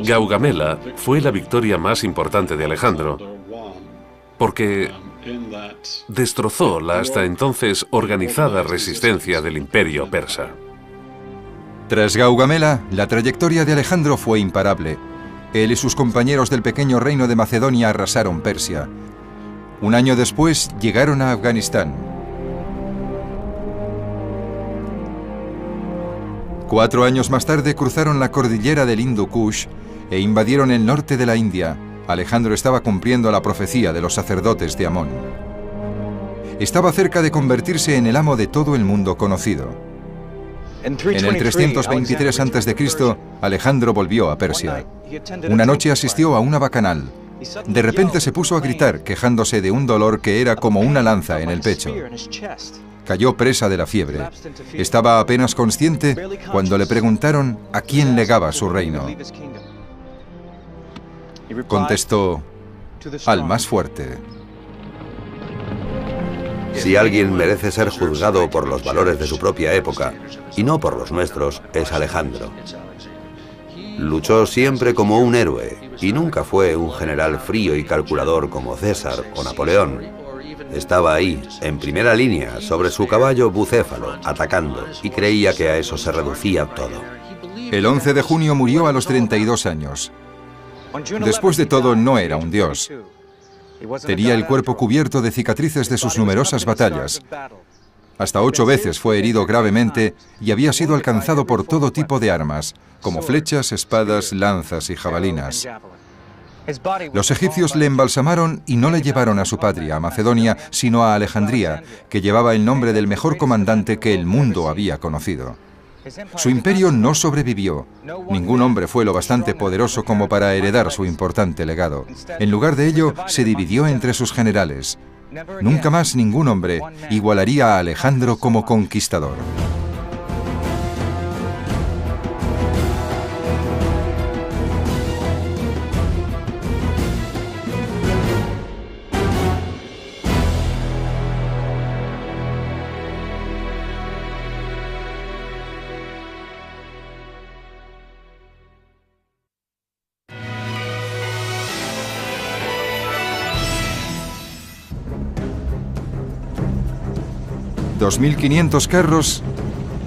Gaugamela fue la victoria más importante de Alejandro, porque destrozó la hasta entonces organizada resistencia del imperio persa. Tras Gaugamela, la trayectoria de Alejandro fue imparable. Él y sus compañeros del pequeño reino de Macedonia arrasaron Persia. Un año después llegaron a Afganistán. 4 años más tarde cruzaron la cordillera del Hindu Kush e invadieron el norte de la India. Alejandro estaba cumpliendo la profecía de los sacerdotes de Amón. Estaba cerca de convertirse en el amo de todo el mundo conocido. En el 323 a.C., Alejandro volvió a Persia. Una noche asistió a una bacanal. De repente se puso a gritar, quejándose de un dolor que era como una lanza en el pecho. Cayó presa de la fiebre. Estaba apenas consciente cuando le preguntaron a quién legaba su reino. Contestó: al más fuerte. Si alguien merece ser juzgado por los valores de su propia época, y no por los nuestros, es Alejandro. Luchó siempre como un héroe, y nunca fue un general frío y calculador como César o Napoleón. Estaba ahí, en primera línea, sobre su caballo bucéfalo, atacando, y creía que a eso se reducía todo. El 11 de junio murió a los 32 años. Después de todo, no era un dios. Tenía el cuerpo cubierto de cicatrices de sus numerosas batallas. Hasta 8 veces fue herido gravemente y había sido alcanzado por todo tipo de armas, como flechas, espadas, lanzas y jabalinas. Los egipcios le embalsamaron y no le llevaron a su patria, a Macedonia, sino a Alejandría, que llevaba el nombre del mejor comandante que el mundo había conocido. Su imperio no sobrevivió. Ningún hombre fue lo bastante poderoso como para heredar su importante legado. En lugar de ello, se dividió entre sus generales. Nunca más ningún hombre igualaría a Alejandro como conquistador. $2.500 carros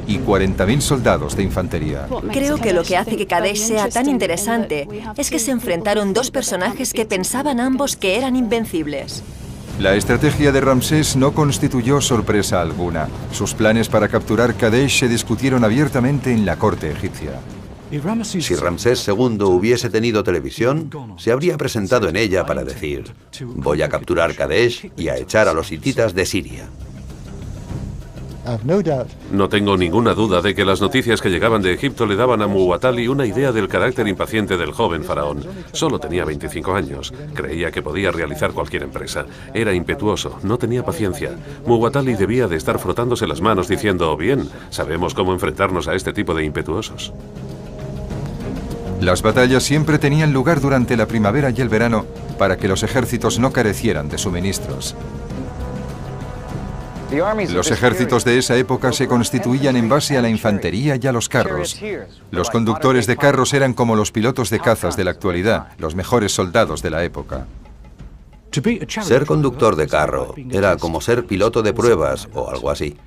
y 40.000 soldados de infantería. Creo que lo que hace que Kadesh sea tan interesante es que se enfrentaron 2 personajes que pensaban ambos que eran invencibles. La estrategia de Ramsés no constituyó sorpresa alguna. Sus planes para capturar Kadesh se discutieron abiertamente en la corte egipcia. Si Ramsés II hubiese tenido televisión, se habría presentado en ella para decir: voy a capturar Kadesh y a echar a los hititas de Siria. No tengo ninguna duda de que las noticias que llegaban de Egipto le daban a Muwatalli una idea del carácter impaciente del joven faraón. Solo tenía 25 años. Creía que podía realizar cualquier empresa. Era impetuoso, no tenía paciencia. Muwatalli debía de estar frotándose las manos diciendo, bien, sabemos cómo enfrentarnos a este tipo de impetuosos. Las batallas siempre tenían lugar durante la primavera y el verano para que los ejércitos no carecieran de suministros. Los ejércitos de esa época se constituían en base a la infantería y a los carros. Los conductores de carros eran como los pilotos de cazas de la actualidad, los mejores soldados de la época. Ser conductor de carro era como ser piloto de pruebas o algo así.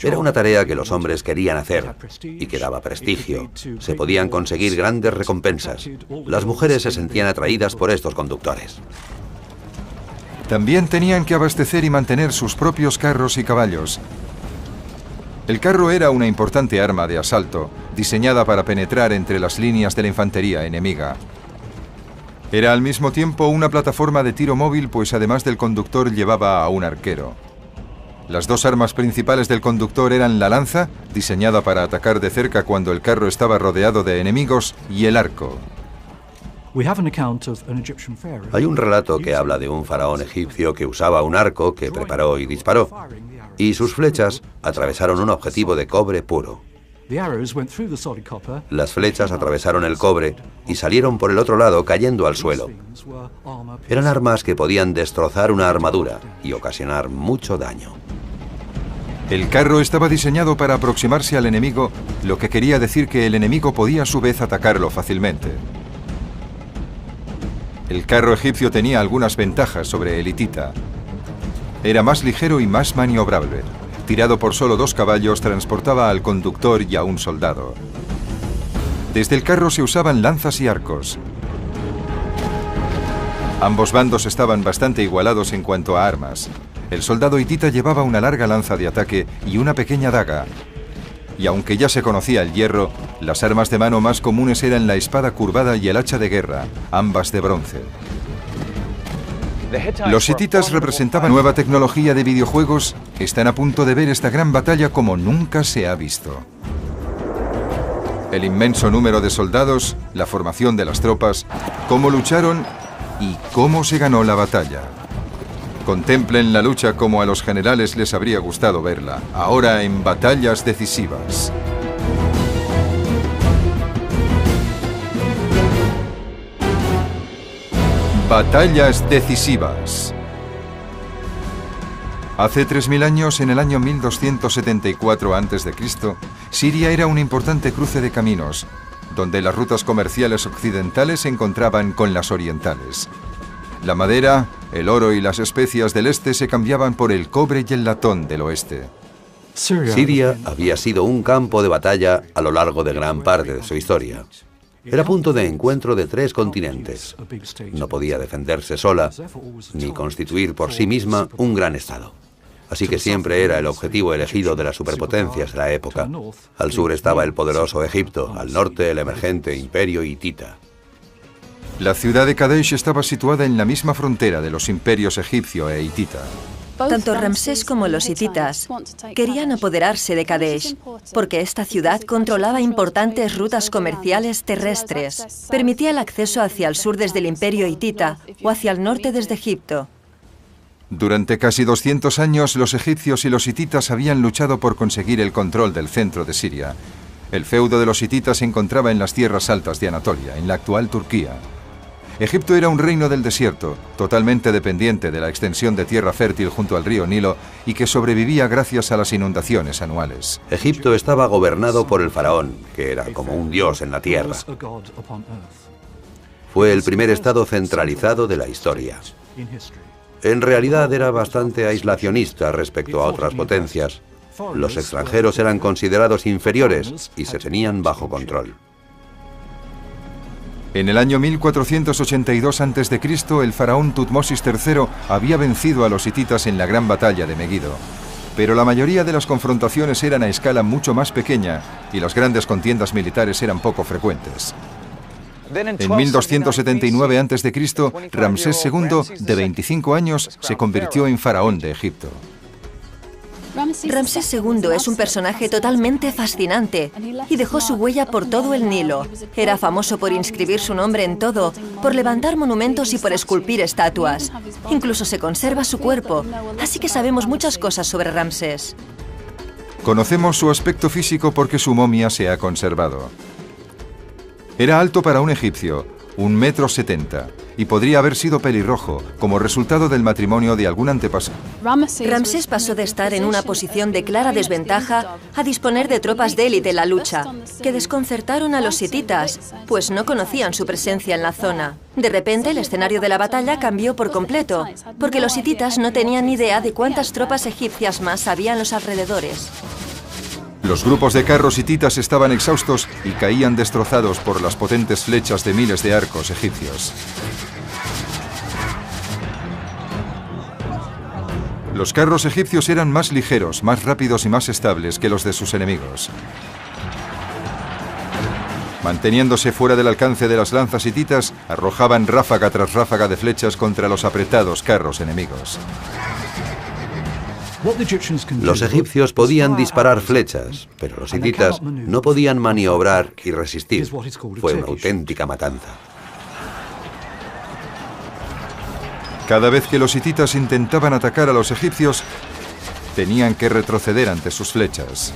Era una tarea que los hombres querían hacer y que daba prestigio. Se podían conseguir grandes recompensas. Las mujeres se sentían atraídas por estos conductores. También tenían que abastecer y mantener sus propios carros y caballos. El carro era una importante arma de asalto, diseñada para penetrar entre las líneas de la infantería enemiga. Era al mismo tiempo una plataforma de tiro móvil, pues además del conductor llevaba a un arquero. Las dos armas principales del conductor eran la lanza, diseñada para atacar de cerca cuando el carro estaba rodeado de enemigos, y el arco. Hay un relato que habla de un faraón egipcio que usaba un arco que preparó y disparó, y sus flechas atravesaron un objetivo de cobre puro. Las flechas atravesaron el cobre y salieron por el otro lado cayendo al suelo. Eran armas que podían destrozar una armadura y ocasionar mucho daño. El carro estaba diseñado para aproximarse al enemigo, lo que quería decir que el enemigo podía a su vez atacarlo fácilmente. El carro egipcio tenía algunas ventajas sobre el hitita. Era más ligero y más maniobrable. Tirado por solo 2 caballos, transportaba al conductor y a un soldado. Desde el carro se usaban lanzas y arcos. Ambos bandos estaban bastante igualados en cuanto a armas. El soldado hitita llevaba una larga lanza de ataque y una pequeña daga. Y aunque ya se conocía el hierro, las armas de mano más comunes eran la espada curvada y el hacha de guerra, ambas de bronce. Los hititas representaban nueva tecnología de videojuegos. Están a punto de ver esta gran batalla como nunca se ha visto. El inmenso número de soldados, la formación de las tropas, cómo lucharon y cómo se ganó la batalla. Contemplen la lucha como a los generales les habría gustado verla, ahora en batallas decisivas. Batallas decisivas. Hace 3000 años, en el año 1274 a.C., Siria era un importante cruce de caminos, donde las rutas comerciales occidentales se encontraban con las orientales. La madera, el oro y las especias del este se cambiaban por el cobre y el latón del oeste. Siria había sido un campo de batalla a lo largo de gran parte de su historia. Era punto de encuentro de 3 continentes. No podía defenderse sola, ni constituir por sí misma un gran estado. Así que siempre era el objetivo elegido de las superpotencias de la época. Al sur estaba el poderoso Egipto, al norte el emergente imperio hitita. La ciudad de Kadesh estaba situada en la misma frontera de los imperios egipcio e hitita. Tanto Ramsés como los hititas querían apoderarse de Kadesh, porque esta ciudad controlaba importantes rutas comerciales terrestres. Permitía el acceso hacia el sur desde el imperio hitita o hacia el norte desde Egipto. Durante casi 200 años, los egipcios y los hititas habían luchado por conseguir el control del centro de Siria. El feudo de los hititas se encontraba en las tierras altas de Anatolia, en la actual Turquía. Egipto era un reino del desierto, totalmente dependiente de la extensión de tierra fértil junto al río Nilo y que sobrevivía gracias a las inundaciones anuales. Egipto estaba gobernado por el faraón, que era como un dios en la tierra. Fue el primer estado centralizado de la historia. En realidad era bastante aislacionista respecto a otras potencias. Los extranjeros eran considerados inferiores y se tenían bajo control. En el año 1482 a.C., el faraón Tutmosis III había vencido a los hititas en la gran batalla de Megido. Pero la mayoría de las confrontaciones eran a escala mucho más pequeña y las grandes contiendas militares eran poco frecuentes. En 1279 a.C., Ramsés II, de 25 años, se convirtió en faraón de Egipto. Ramsés II es un personaje totalmente fascinante y dejó su huella por todo el Nilo. Era famoso por inscribir su nombre en todo, por levantar monumentos y por esculpir estatuas. Incluso se conserva su cuerpo, así que sabemos muchas cosas sobre Ramsés. Conocemos su aspecto físico porque su momia se ha conservado. Era alto para un egipcio, 1,70 m, y podría haber sido pelirrojo, como resultado del matrimonio de algún antepasado. Ramsés pasó de estar en una posición de clara desventaja a disponer de tropas de élite en la lucha, que desconcertaron a los hititas, pues no conocían su presencia en la zona. De repente, el escenario de la batalla cambió por completo, porque los hititas no tenían ni idea de cuántas tropas egipcias más había en los alrededores. Los grupos de carros hititas estaban exhaustos y caían destrozados por las potentes flechas de miles de arcos egipcios. Los carros egipcios eran más ligeros, más rápidos y más estables que los de sus enemigos. Manteniéndose fuera del alcance de las lanzas hititas, arrojaban ráfaga tras ráfaga de flechas contra los apretados carros enemigos. Los egipcios podían disparar flechas, pero los hititas no podían maniobrar y resistir. Fue una auténtica matanza. Cada vez que los hititas intentaban atacar a los egipcios, tenían que retroceder ante sus flechas.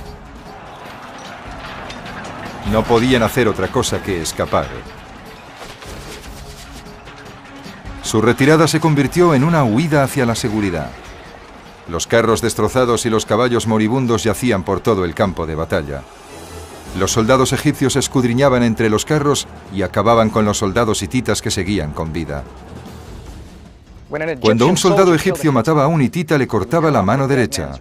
No podían hacer otra cosa que escapar. Su retirada se convirtió en una huida hacia la seguridad. Los carros destrozados y los caballos moribundos yacían por todo el campo de batalla. Los soldados egipcios escudriñaban entre los carros y acababan con los soldados hititas que seguían con vida. Cuando un soldado egipcio mataba a un hitita, le cortaba la mano derecha.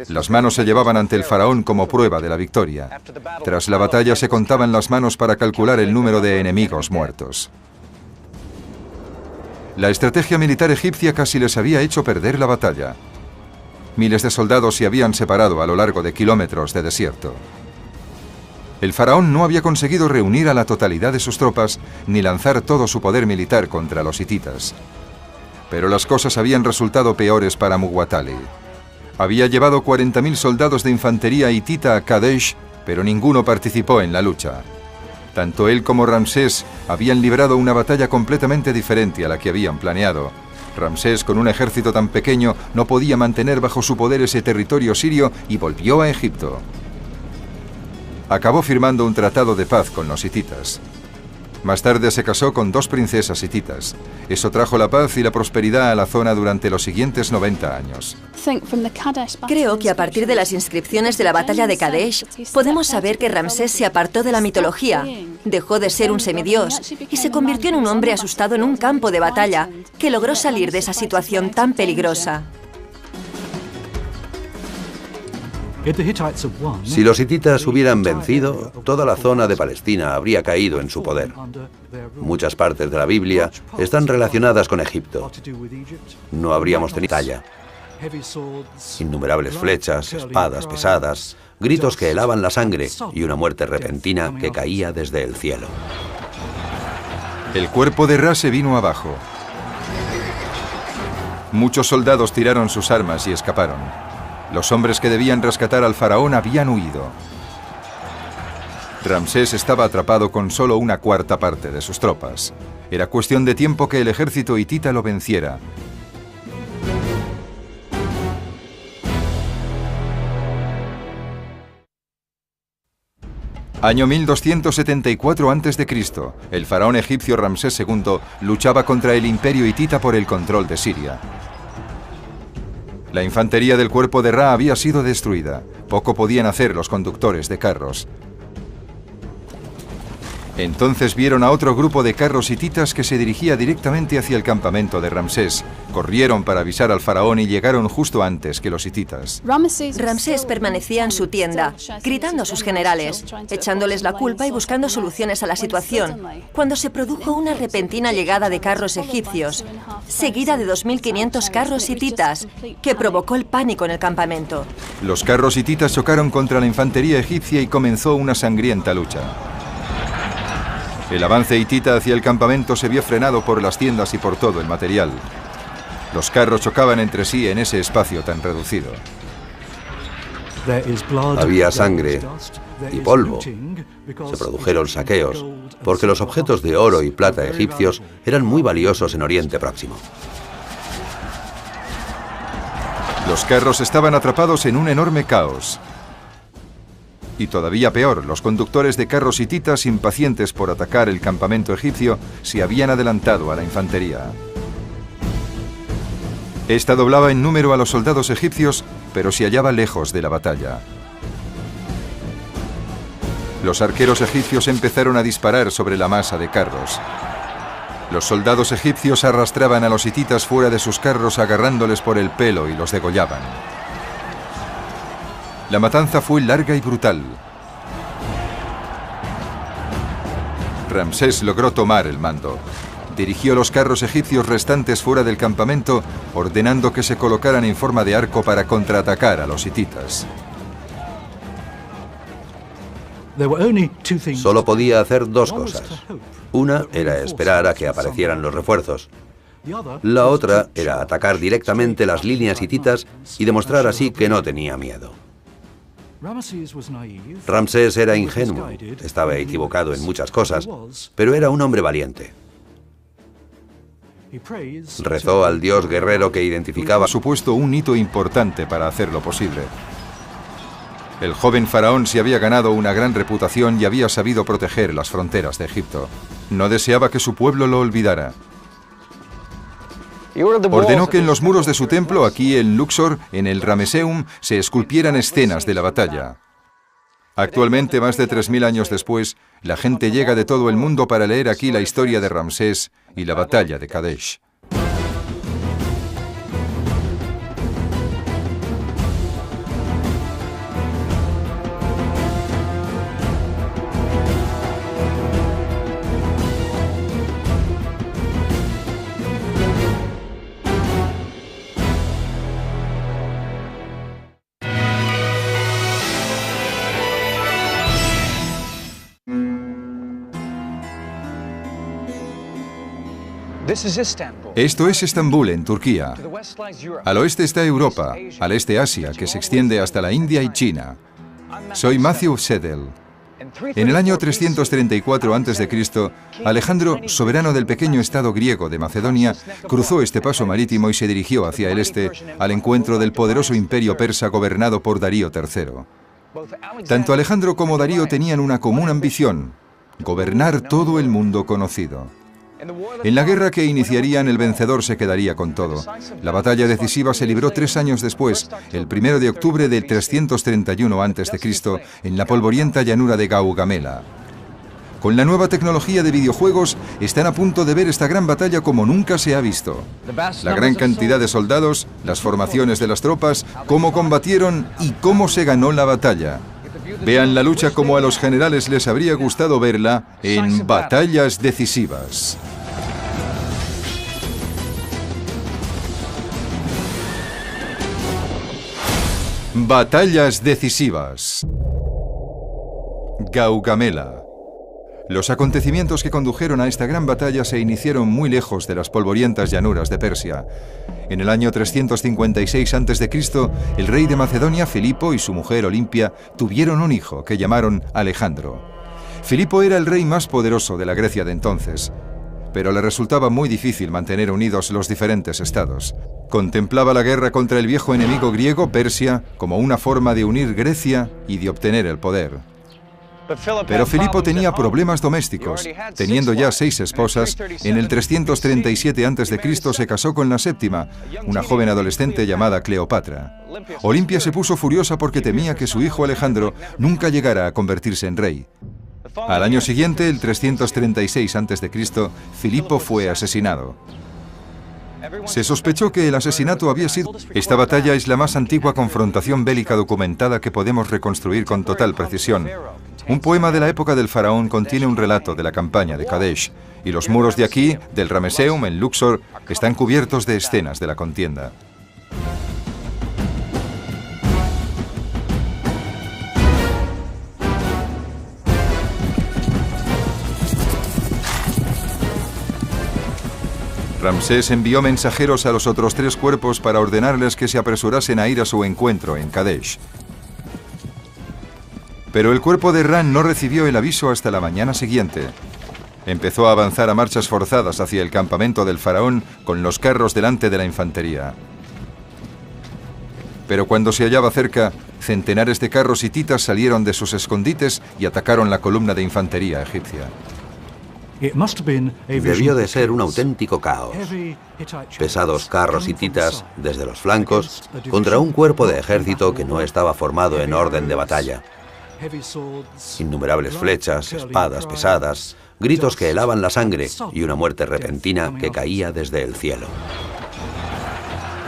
Las manos se llevaban ante el faraón como prueba de la victoria. Tras la batalla se contaban las manos para calcular el número de enemigos muertos. La estrategia militar egipcia casi les había hecho perder la batalla. Miles de soldados se habían separado a lo largo de kilómetros de desierto. El faraón no había conseguido reunir a la totalidad de sus tropas ni lanzar todo su poder militar contra los hititas. Pero las cosas habían resultado peores para Muwatalli. Había llevado 40.000 soldados de infantería hitita a Kadesh, pero ninguno participó en la lucha. Tanto él como Ramsés habían librado una batalla completamente diferente a la que habían planeado. Ramsés, con un ejército tan pequeño, no podía mantener bajo su poder ese territorio sirio y volvió a Egipto. Acabó firmando un tratado de paz con los hititas. Más tarde se casó con 2 princesas hititas. Eso trajo la paz y la prosperidad a la zona durante los siguientes 90 años. Creo que a partir de las inscripciones de la batalla de Kadesh, podemos saber que Ramsés se apartó de la mitología, dejó de ser un semidios y se convirtió en un hombre asustado en un campo de batalla que logró salir de esa situación tan peligrosa. Si los hititas hubieran vencido, toda la zona de Palestina habría caído en su poder. Muchas partes de la Biblia están relacionadas con Egipto. No habríamos tenido batalla. Innumerables flechas, espadas pesadas, gritos que helaban la sangre y una muerte repentina que caía desde el cielo. El cuerpo de Ra se vino abajo. Muchos soldados tiraron sus armas y escaparon. Los hombres que debían rescatar al faraón habían huido. Ramsés estaba atrapado con solo 1/4 parte de sus tropas. Era cuestión de tiempo que el ejército hitita lo venciera. Año 1274 a.C., el faraón egipcio Ramsés II luchaba contra el imperio hitita por el control de Siria. La infantería del cuerpo de Ra había sido destruida. Poco podían hacer los conductores de carros. Entonces vieron a otro grupo de carros hititas que se dirigía directamente hacia el campamento de Ramsés. Corrieron para avisar al faraón y llegaron justo antes que los hititas. Ramsés permanecía en su tienda, gritando a sus generales, echándoles la culpa y buscando soluciones a la situación, cuando se produjo una repentina llegada de carros egipcios, seguida de 2.500 carros hititas, que provocó el pánico en el campamento. Los carros hititas chocaron contra la infantería egipcia y comenzó una sangrienta lucha. El avance hitita hacia el campamento se vio frenado por las tiendas y por todo el material. Los carros chocaban entre sí en ese espacio tan reducido. Había sangre y polvo. Se produjeron saqueos, porque los objetos de oro y plata egipcios eran muy valiosos en Oriente Próximo. Los carros estaban atrapados en un enorme caos. Y todavía peor, los conductores de carros hititas, impacientes por atacar el campamento egipcio, se habían adelantado a la infantería. Esta doblaba en número a los soldados egipcios, pero se hallaba lejos de la batalla. Los arqueros egipcios empezaron a disparar sobre la masa de carros. Los soldados egipcios arrastraban a los hititas fuera de sus carros agarrándoles por el pelo y los degollaban. La matanza fue larga y brutal. Ramsés logró tomar el mando. Dirigió los carros egipcios restantes fuera del campamento, ordenando que se colocaran en forma de arco para contraatacar a los hititas. Solo podía hacer dos cosas. Una era esperar a que aparecieran los refuerzos. La otra era atacar directamente las líneas hititas y demostrar así que no tenía miedo. Ramsés era ingenuo, estaba equivocado en muchas cosas, pero era un hombre valiente. Rezó al dios guerrero que identificaba supuesto un hito importante para hacerlo posible. El joven faraón se había ganado una gran reputación y había sabido proteger las fronteras de Egipto. No deseaba que su pueblo lo olvidara. Ordenó que en los muros de su templo, aquí en Luxor, en el Ramesseum, se esculpieran escenas de la batalla. Actualmente, más de 3000 años después, la gente llega de todo el mundo para leer aquí la historia de Ramsés y la batalla de Kadesh. Esto es Estambul, en Turquía. Al oeste está Europa, al este Asia, que se extiende hasta la India y China. Soy Matthew Seddel. En el año 334 a.C., Alejandro, soberano del pequeño estado griego de Macedonia, cruzó este paso marítimo y se dirigió hacia el este, al encuentro del poderoso imperio persa gobernado por Darío III. Tanto Alejandro como Darío tenían una común ambición: gobernar todo el mundo conocido. En la guerra que iniciarían, el vencedor se quedaría con todo. La batalla decisiva se libró 3 años después, el 1 de octubre de 331 a.C., en la polvorienta llanura de Gaugamela. Con la nueva tecnología de videojuegos, están a punto de ver esta gran batalla como nunca se ha visto. La gran cantidad de soldados, las formaciones de las tropas, cómo combatieron y cómo se ganó la batalla. Vean la lucha como a los generales les habría gustado verla en Batallas Decisivas. Batallas Decisivas. Gaugamela. Los acontecimientos que condujeron a esta gran batalla se iniciaron muy lejos de las polvorientas llanuras de Persia. En el año 356 a.C., el rey de Macedonia, Filipo, y su mujer Olimpia tuvieron un hijo que llamaron Alejandro. Filipo era el rey más poderoso de la Grecia de entonces, pero le resultaba muy difícil mantener unidos los diferentes estados. Contemplaba la guerra contra el viejo enemigo griego, Persia, como una forma de unir Grecia y de obtener el poder. Pero Filipo tenía problemas domésticos. Teniendo ya 6 esposas, en el 337 a.C. se casó con la séptima, una joven adolescente llamada Cleopatra. Olimpia se puso furiosa porque temía que su hijo Alejandro nunca llegara a convertirse en rey. Al año siguiente, el 336 a.C., Filipo fue asesinado. Se sospechó que el asesinato había sido... Esta batalla es la más antigua confrontación bélica documentada que podemos reconstruir con total precisión. Un poema de la época del faraón contiene un relato de la campaña de Kadesh, y los muros de aquí, del Ramesseum, en Luxor, están cubiertos de escenas de la contienda. Ramsés envió mensajeros a los otros 3 cuerpos para ordenarles que se apresurasen a ir a su encuentro en Kadesh. Pero el cuerpo de Ra no recibió el aviso hasta la mañana siguiente. Empezó a avanzar a marchas forzadas hacia el campamento del faraón con los carros delante de la infantería. Pero cuando se hallaba cerca, centenares de carros hititas salieron de sus escondites y atacaron la columna de infantería egipcia. Debió de ser un auténtico caos. Pesados carros hititas desde los flancos contra un cuerpo de ejército que no estaba formado en orden de batalla. Innumerables flechas, espadas pesadas, gritos que helaban la sangre y una muerte repentina que caía desde el cielo.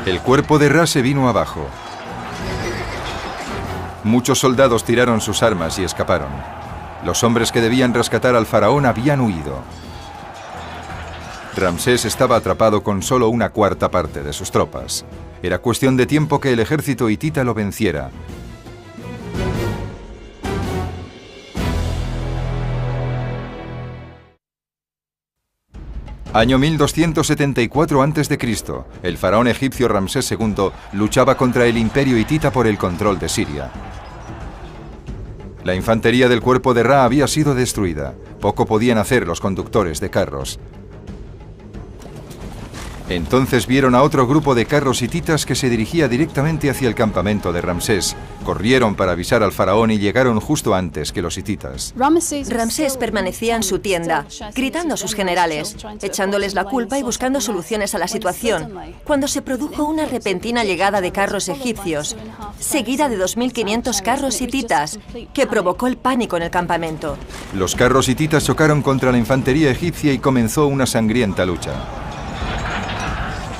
El cuerpo de Ra se vino abajo. Muchos soldados tiraron sus armas y escaparon. Los hombres que debían rescatar al faraón habían huido. Ramsés estaba atrapado con solo una cuarta parte de sus tropas. Era cuestión de tiempo que el ejército hitita lo venciera. Año 1274 a.C., el faraón egipcio Ramsés II luchaba contra el imperio hitita por el control de Siria. La infantería del cuerpo de Ra había sido destruida. Poco podían hacer los conductores de carros. Entonces vieron a otro grupo de carros hititas que se dirigía directamente hacia el campamento de Ramsés. Corrieron para avisar al faraón y llegaron justo antes que los hititas. Ramsés permanecía en su tienda, gritando a sus generales, echándoles la culpa y buscando soluciones a la situación, cuando se produjo una repentina llegada de carros egipcios, seguida de 2.500 carros hititas, que provocó el pánico en el campamento. Los carros hititas chocaron contra la infantería egipcia y comenzó una sangrienta lucha.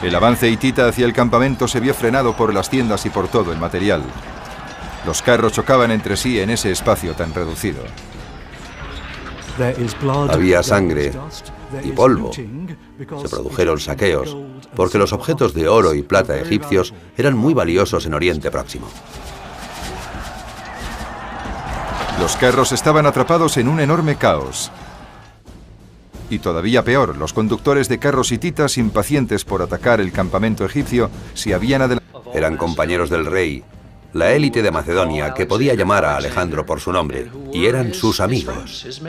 El avance hitita hacia el campamento se vio frenado por las tiendas y por todo el material. Los carros chocaban entre sí en ese espacio tan reducido. Había sangre y polvo. Se produjeron saqueos, porque los objetos de oro y plata egipcios eran muy valiosos en Oriente Próximo. Los carros estaban atrapados en un enorme caos. Y todavía peor, los conductores de carros hititas, impacientes por atacar el campamento egipcio, se habían adelantado. Eran compañeros del rey, la élite de Macedonia que podía llamar a Alejandro por su nombre, y eran sus amigos.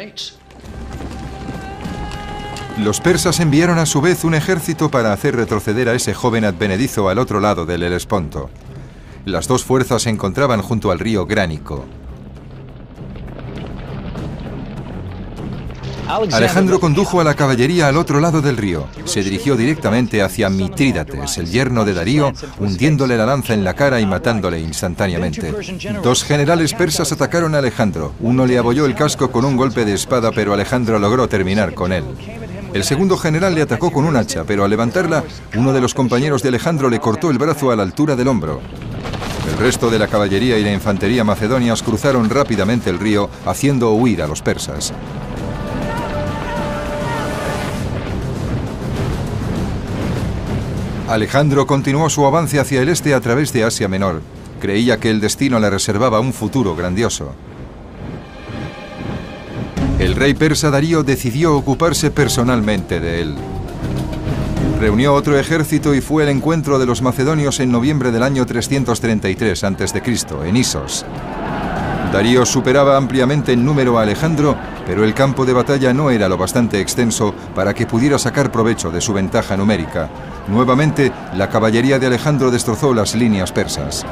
Los persas enviaron a su vez un ejército para hacer retroceder a ese joven advenedizo al otro lado del Helesponto. Las dos fuerzas se encontraban junto al río Gránico. Alejandro condujo a la caballería al otro lado del río. Se dirigió directamente hacia Mitrídates, el yerno de Darío, hundiéndole la lanza en la cara y matándole instantáneamente. Dos generales persas atacaron a Alejandro. Uno le abolló el casco con un golpe de espada, pero Alejandro logró terminar con él. El segundo general le atacó con un hacha, pero al levantarla, uno de los compañeros de Alejandro le cortó el brazo a la altura del hombro. El resto de la caballería y la infantería macedonias cruzaron rápidamente el río, haciendo huir a los persas. Alejandro continuó su avance hacia el este a través de Asia Menor. Creía que el destino le reservaba un futuro grandioso. El rey persa Darío decidió ocuparse personalmente de él. Reunió otro ejército y fue al encuentro de los macedonios en noviembre del año 333 a.C., en Isos. Darío superaba ampliamente en número a Alejandro, pero el campo de batalla no era lo bastante extenso para que pudiera sacar provecho de su ventaja numérica. Nuevamente, la caballería de Alejandro destrozó las líneas persas.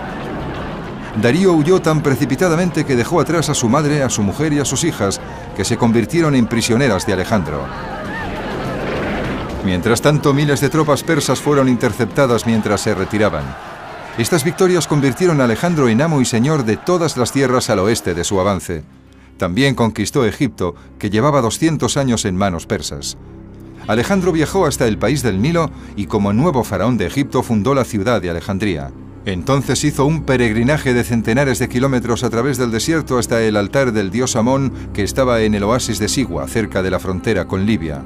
Darío huyó tan precipitadamente que dejó atrás a su madre, a su mujer y a sus hijas, que se convirtieron en prisioneras de Alejandro. Mientras tanto, miles de tropas persas fueron interceptadas mientras se retiraban. Estas victorias convirtieron a Alejandro en amo y señor de todas las tierras al oeste de su avance. También conquistó Egipto, que llevaba 200 años en manos persas. Alejandro viajó hasta el país del Nilo y como nuevo faraón de Egipto fundó la ciudad de Alejandría. Entonces hizo un peregrinaje de centenares de kilómetros a través del desierto hasta el altar del dios Amón, que estaba en el oasis de Sigua, cerca de la frontera con Libia.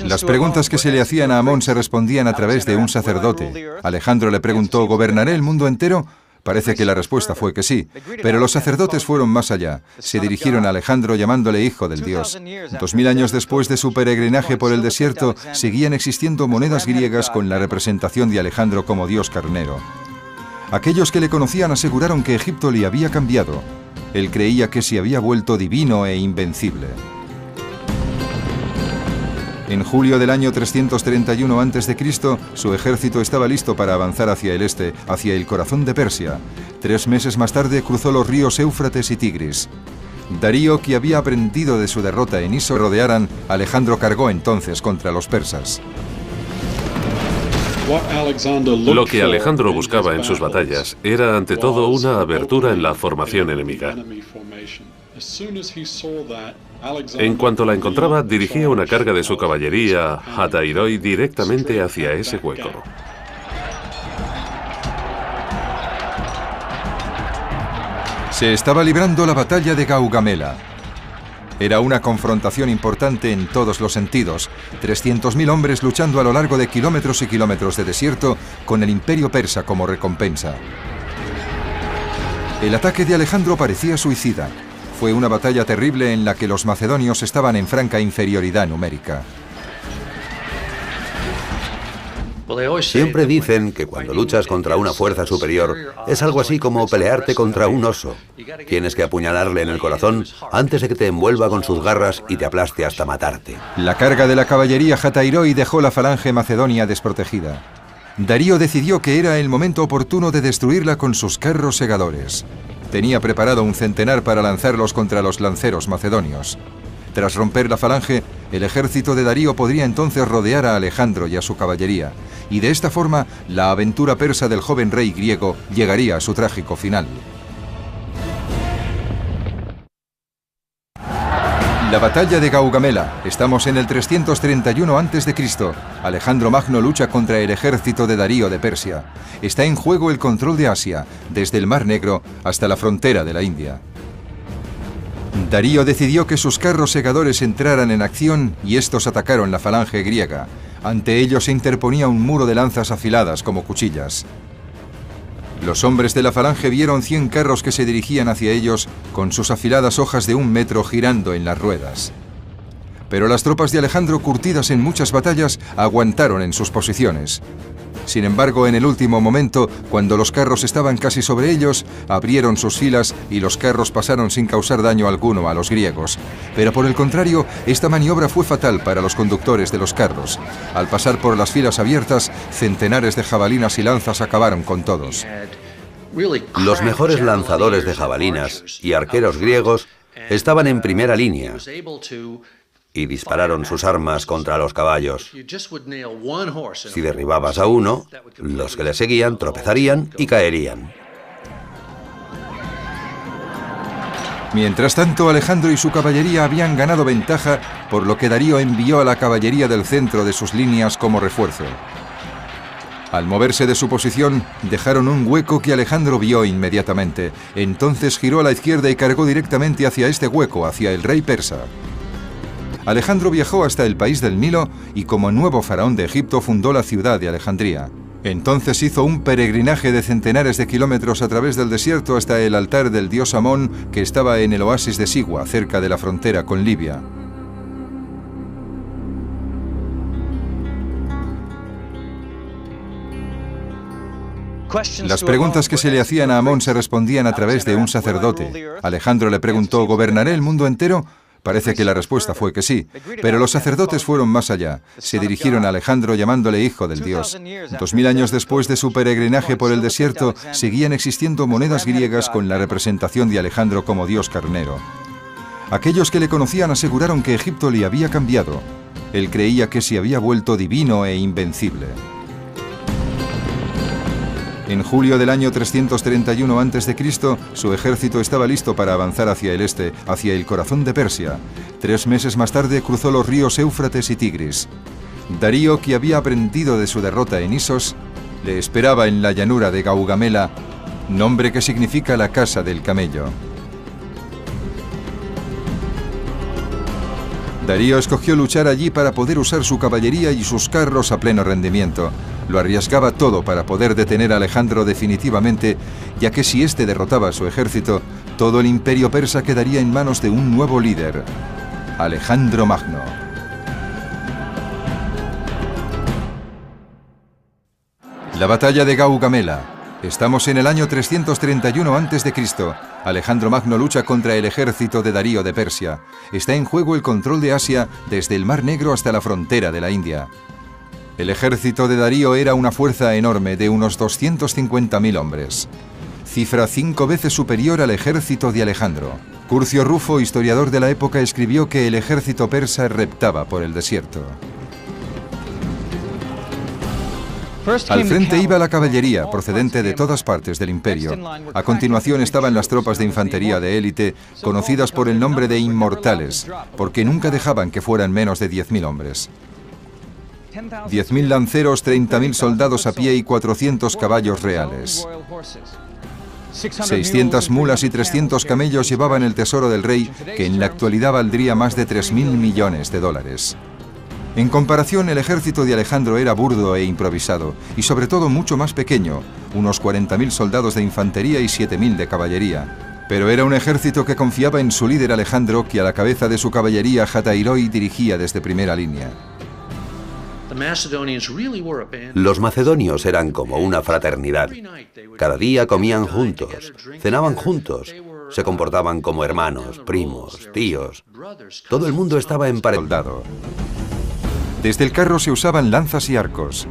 Las preguntas que se le hacían a Amón se respondían a través de un sacerdote. Alejandro le preguntó: ¿gobernaré el mundo entero? Parece que la respuesta fue que sí, pero los sacerdotes fueron más allá. Se dirigieron a Alejandro llamándole hijo del dios. 2000 años después de su peregrinaje por el desierto, seguían existiendo monedas griegas con la representación de Alejandro como dios carnero. Aquellos que le conocían aseguraron que Egipto le había cambiado. Él creía que se había vuelto divino e invencible. En julio del año 331 a.C., su ejército estaba listo para avanzar hacia el este, hacia el corazón de Persia. 3 meses más tarde cruzó los ríos Éufrates y Tigris. Darío, que había aprendido de su derrota en Iso, rodearan, Alejandro cargó entonces contra los persas. Lo que Alejandro buscaba en sus batallas era ante todo una abertura en la formación enemiga. En cuanto la encontraba, dirigía una carga de su caballería, Hatairoi, directamente hacia ese hueco. Se estaba librando la batalla de Gaugamela. Era una confrontación importante en todos los sentidos. 300.000 hombres luchando a lo largo de kilómetros y kilómetros de desierto con el imperio persa como recompensa. El ataque de Alejandro parecía suicida. Fue una batalla terrible en la que los macedonios estaban en franca inferioridad numérica. Siempre dicen que cuando luchas contra una fuerza superior es algo así como pelearte contra un oso. Tienes que apuñalarle en el corazón antes de que te envuelva con sus garras y te aplaste hasta matarte. La carga de la caballería Hatairoi dejó la falange macedonia desprotegida. Darío decidió que era el momento oportuno de destruirla con sus carros segadores. Tenía preparado un centenar para lanzarlos contra los lanceros macedonios. Tras romper la falange, el ejército de Darío podría entonces rodear a Alejandro y a su caballería, y de esta forma la aventura persa del joven rey griego llegaría a su trágico final. La batalla de Gaugamela. Estamos en el 331 a.C. Alejandro Magno lucha contra el ejército de Darío de Persia. Está en juego el control de Asia, desde el Mar Negro hasta la frontera de la India. Darío decidió que sus carros segadores entraran en acción y estos atacaron la falange griega. Ante ellos se interponía un muro de lanzas afiladas como cuchillas. Los hombres de la falange vieron 100 carros que se dirigían hacia ellos con sus afiladas hojas de 1 metro girando en las ruedas. Pero las tropas de Alejandro, curtidas en muchas batallas, aguantaron en sus posiciones. Sin embargo, en el último momento, cuando los carros estaban casi sobre ellos, abrieron sus filas y los carros pasaron sin causar daño alguno a los griegos. Pero por el contrario, esta maniobra fue fatal para los conductores de los carros. Al pasar por las filas abiertas, centenares de jabalinas y lanzas acabaron con todos. Los mejores lanzadores de jabalinas y arqueros griegos estaban en primera línea y dispararon sus armas contra los caballos. Si derribabas a uno, los que le seguían tropezarían y caerían. Mientras tanto, Alejandro y su caballería habían ganado ventaja, por lo que Darío envió a la caballería del centro de sus líneas como refuerzo. Al moverse de su posición, dejaron un hueco que Alejandro vio inmediatamente. Entonces giró a la izquierda y cargó directamente hacia este hueco, hacia el rey persa. Alejandro viajó hasta el país del Nilo y como nuevo faraón de Egipto fundó la ciudad de Alejandría. Entonces hizo un peregrinaje de centenares de kilómetros a través del desierto hasta el altar del dios Amón, que estaba en el oasis de Sigua, cerca de la frontera con Libia. Las preguntas que se le hacían a Amón se respondían a través de un sacerdote. Alejandro le preguntó: ¿gobernaré el mundo entero? Parece que la respuesta fue que sí, pero los sacerdotes fueron más allá. Se dirigieron a Alejandro llamándole hijo del dios. 2000 años después de su peregrinaje por el desierto, seguían existiendo monedas griegas con la representación de Alejandro como dios carnero. Aquellos que le conocían aseguraron que Egipto le había cambiado. Él creía que se había vuelto divino e invencible. En julio del año 331 a.C., su ejército estaba listo para avanzar hacia el este, hacia el corazón de Persia. 3 meses más tarde cruzó los ríos Éufrates y Tigris. Darío, que había aprendido de su derrota en Isos, le esperaba en la llanura de Gaugamela, nombre que significa la casa del camello. Darío escogió luchar allí para poder usar su caballería y sus carros a pleno rendimiento. Lo arriesgaba todo para poder detener a Alejandro definitivamente, ya que si éste derrotaba a su ejército, todo el imperio persa quedaría en manos de un nuevo líder, Alejandro Magno. La batalla de Gaugamela. Estamos en el año 331 a.C. Alejandro Magno lucha contra el ejército de Darío de Persia. Está en juego el control de Asia desde el Mar Negro hasta la frontera de la India. El ejército de Darío era una fuerza enorme de unos 250.000 hombres, cifra 5 veces superior al ejército de Alejandro. Curcio Rufo, historiador de la época, escribió que el ejército persa reptaba por el desierto. Al frente iba la caballería, procedente de todas partes del imperio. A continuación estaban las tropas de infantería de élite, conocidas por el nombre de inmortales, porque nunca dejaban que fueran menos de 10.000 hombres. 10.000 lanceros, 30.000 soldados a pie y 400 caballos reales. 600 mulas y 300 camellos llevaban el tesoro del rey, que en la actualidad valdría más de 3.000 millones de dólares. En comparación, el ejército de Alejandro era burdo e improvisado, y sobre todo mucho más pequeño, unos 40.000 soldados de infantería y 7.000 de caballería. Pero era un ejército que confiaba en su líder Alejandro, que a la cabeza de su caballería Hatairoi dirigía desde primera línea. Los macedonios eran como una fraternidad. Cada día comían juntos, cenaban juntos, se comportaban como hermanos, primos, tíos. Todo el mundo estaba emparentado. Desde el carro se usaban lanzas y arcos.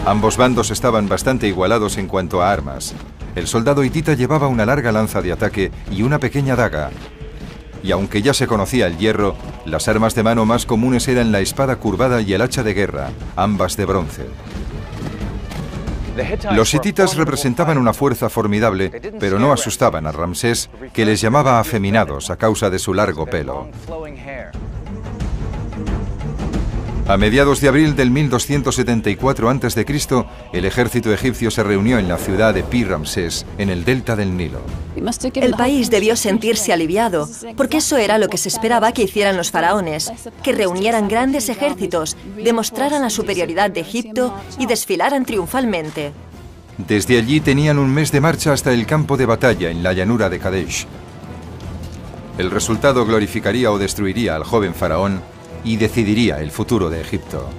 Ambos bandos estaban bastante igualados en cuanto a armas. El soldado hitita llevaba una larga lanza de ataque y una pequeña daga. Y aunque ya se conocía el hierro, las armas de mano más comunes eran la espada curvada y el hacha de guerra, ambas de bronce. Los hititas representaban una fuerza formidable, pero no asustaban a Ramsés, que les llamaba afeminados a causa de su largo pelo. A mediados de abril del 1274 a.C., el ejército egipcio se reunió en la ciudad de Pi-Ramsés, en el delta del Nilo. El país debió sentirse aliviado, porque eso era lo que se esperaba que hicieran los faraones, que reunieran grandes ejércitos, demostraran la superioridad de Egipto y desfilaran triunfalmente. Desde allí tenían un mes de marcha hasta el campo de batalla en la llanura de Kadesh. El resultado glorificaría o destruiría al joven faraón y decidiría el futuro de Egipto.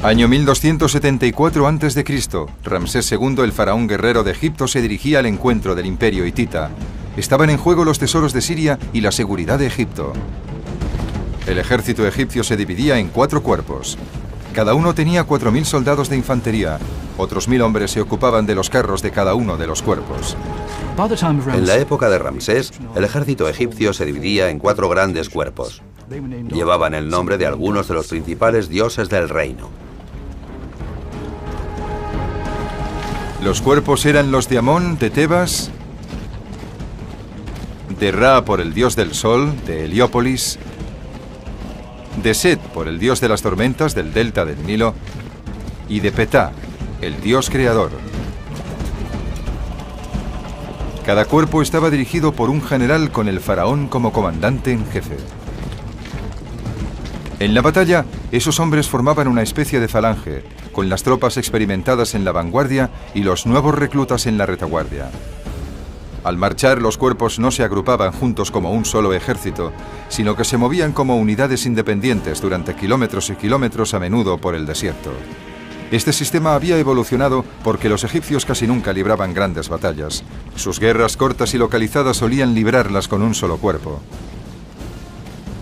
Año 1274 a.C. Ramsés II, el faraón guerrero de Egipto, se dirigía al encuentro del imperio hitita. Estaban en juego los tesoros de Siria y la seguridad de Egipto. El ejército egipcio se dividía en 4 cuerpos. Cada uno tenía 4.000 soldados de infantería. Otros 1.000 hombres se ocupaban de los carros de cada uno de los cuerpos. En la época de Ramsés, el ejército egipcio se dividía en 4 grandes cuerpos. Llevaban el nombre de algunos de los principales dioses del reino. Los cuerpos eran los de Amón, de Tebas, de Ra por el dios del sol, de Heliópolis, de Set por el dios de las tormentas del delta del Nilo, y de Petá, el dios creador. Cada cuerpo estaba dirigido por un general con el faraón como comandante en jefe. En la batalla, esos hombres formaban una especie de falange, con las tropas experimentadas en la vanguardia y los nuevos reclutas en la retaguardia. Al marchar, los cuerpos no se agrupaban juntos como un solo ejército, sino que se movían como unidades independientes durante kilómetros y kilómetros, a menudo por el desierto. Este sistema había evolucionado porque los egipcios casi nunca libraban grandes batallas. Sus guerras cortas y localizadas solían librarlas con un solo cuerpo.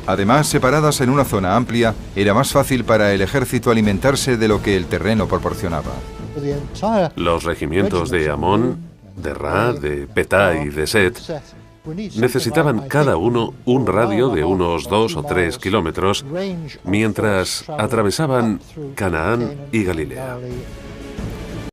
Además, separadas en una zona amplia, era más fácil para el ejército alimentarse de lo que el terreno proporcionaba. Los regimientos de Amón, de Ra, de Petá y de Set necesitaban cada uno un radio de unos 2 o 3 kilómetros mientras atravesaban Canaán y Galilea.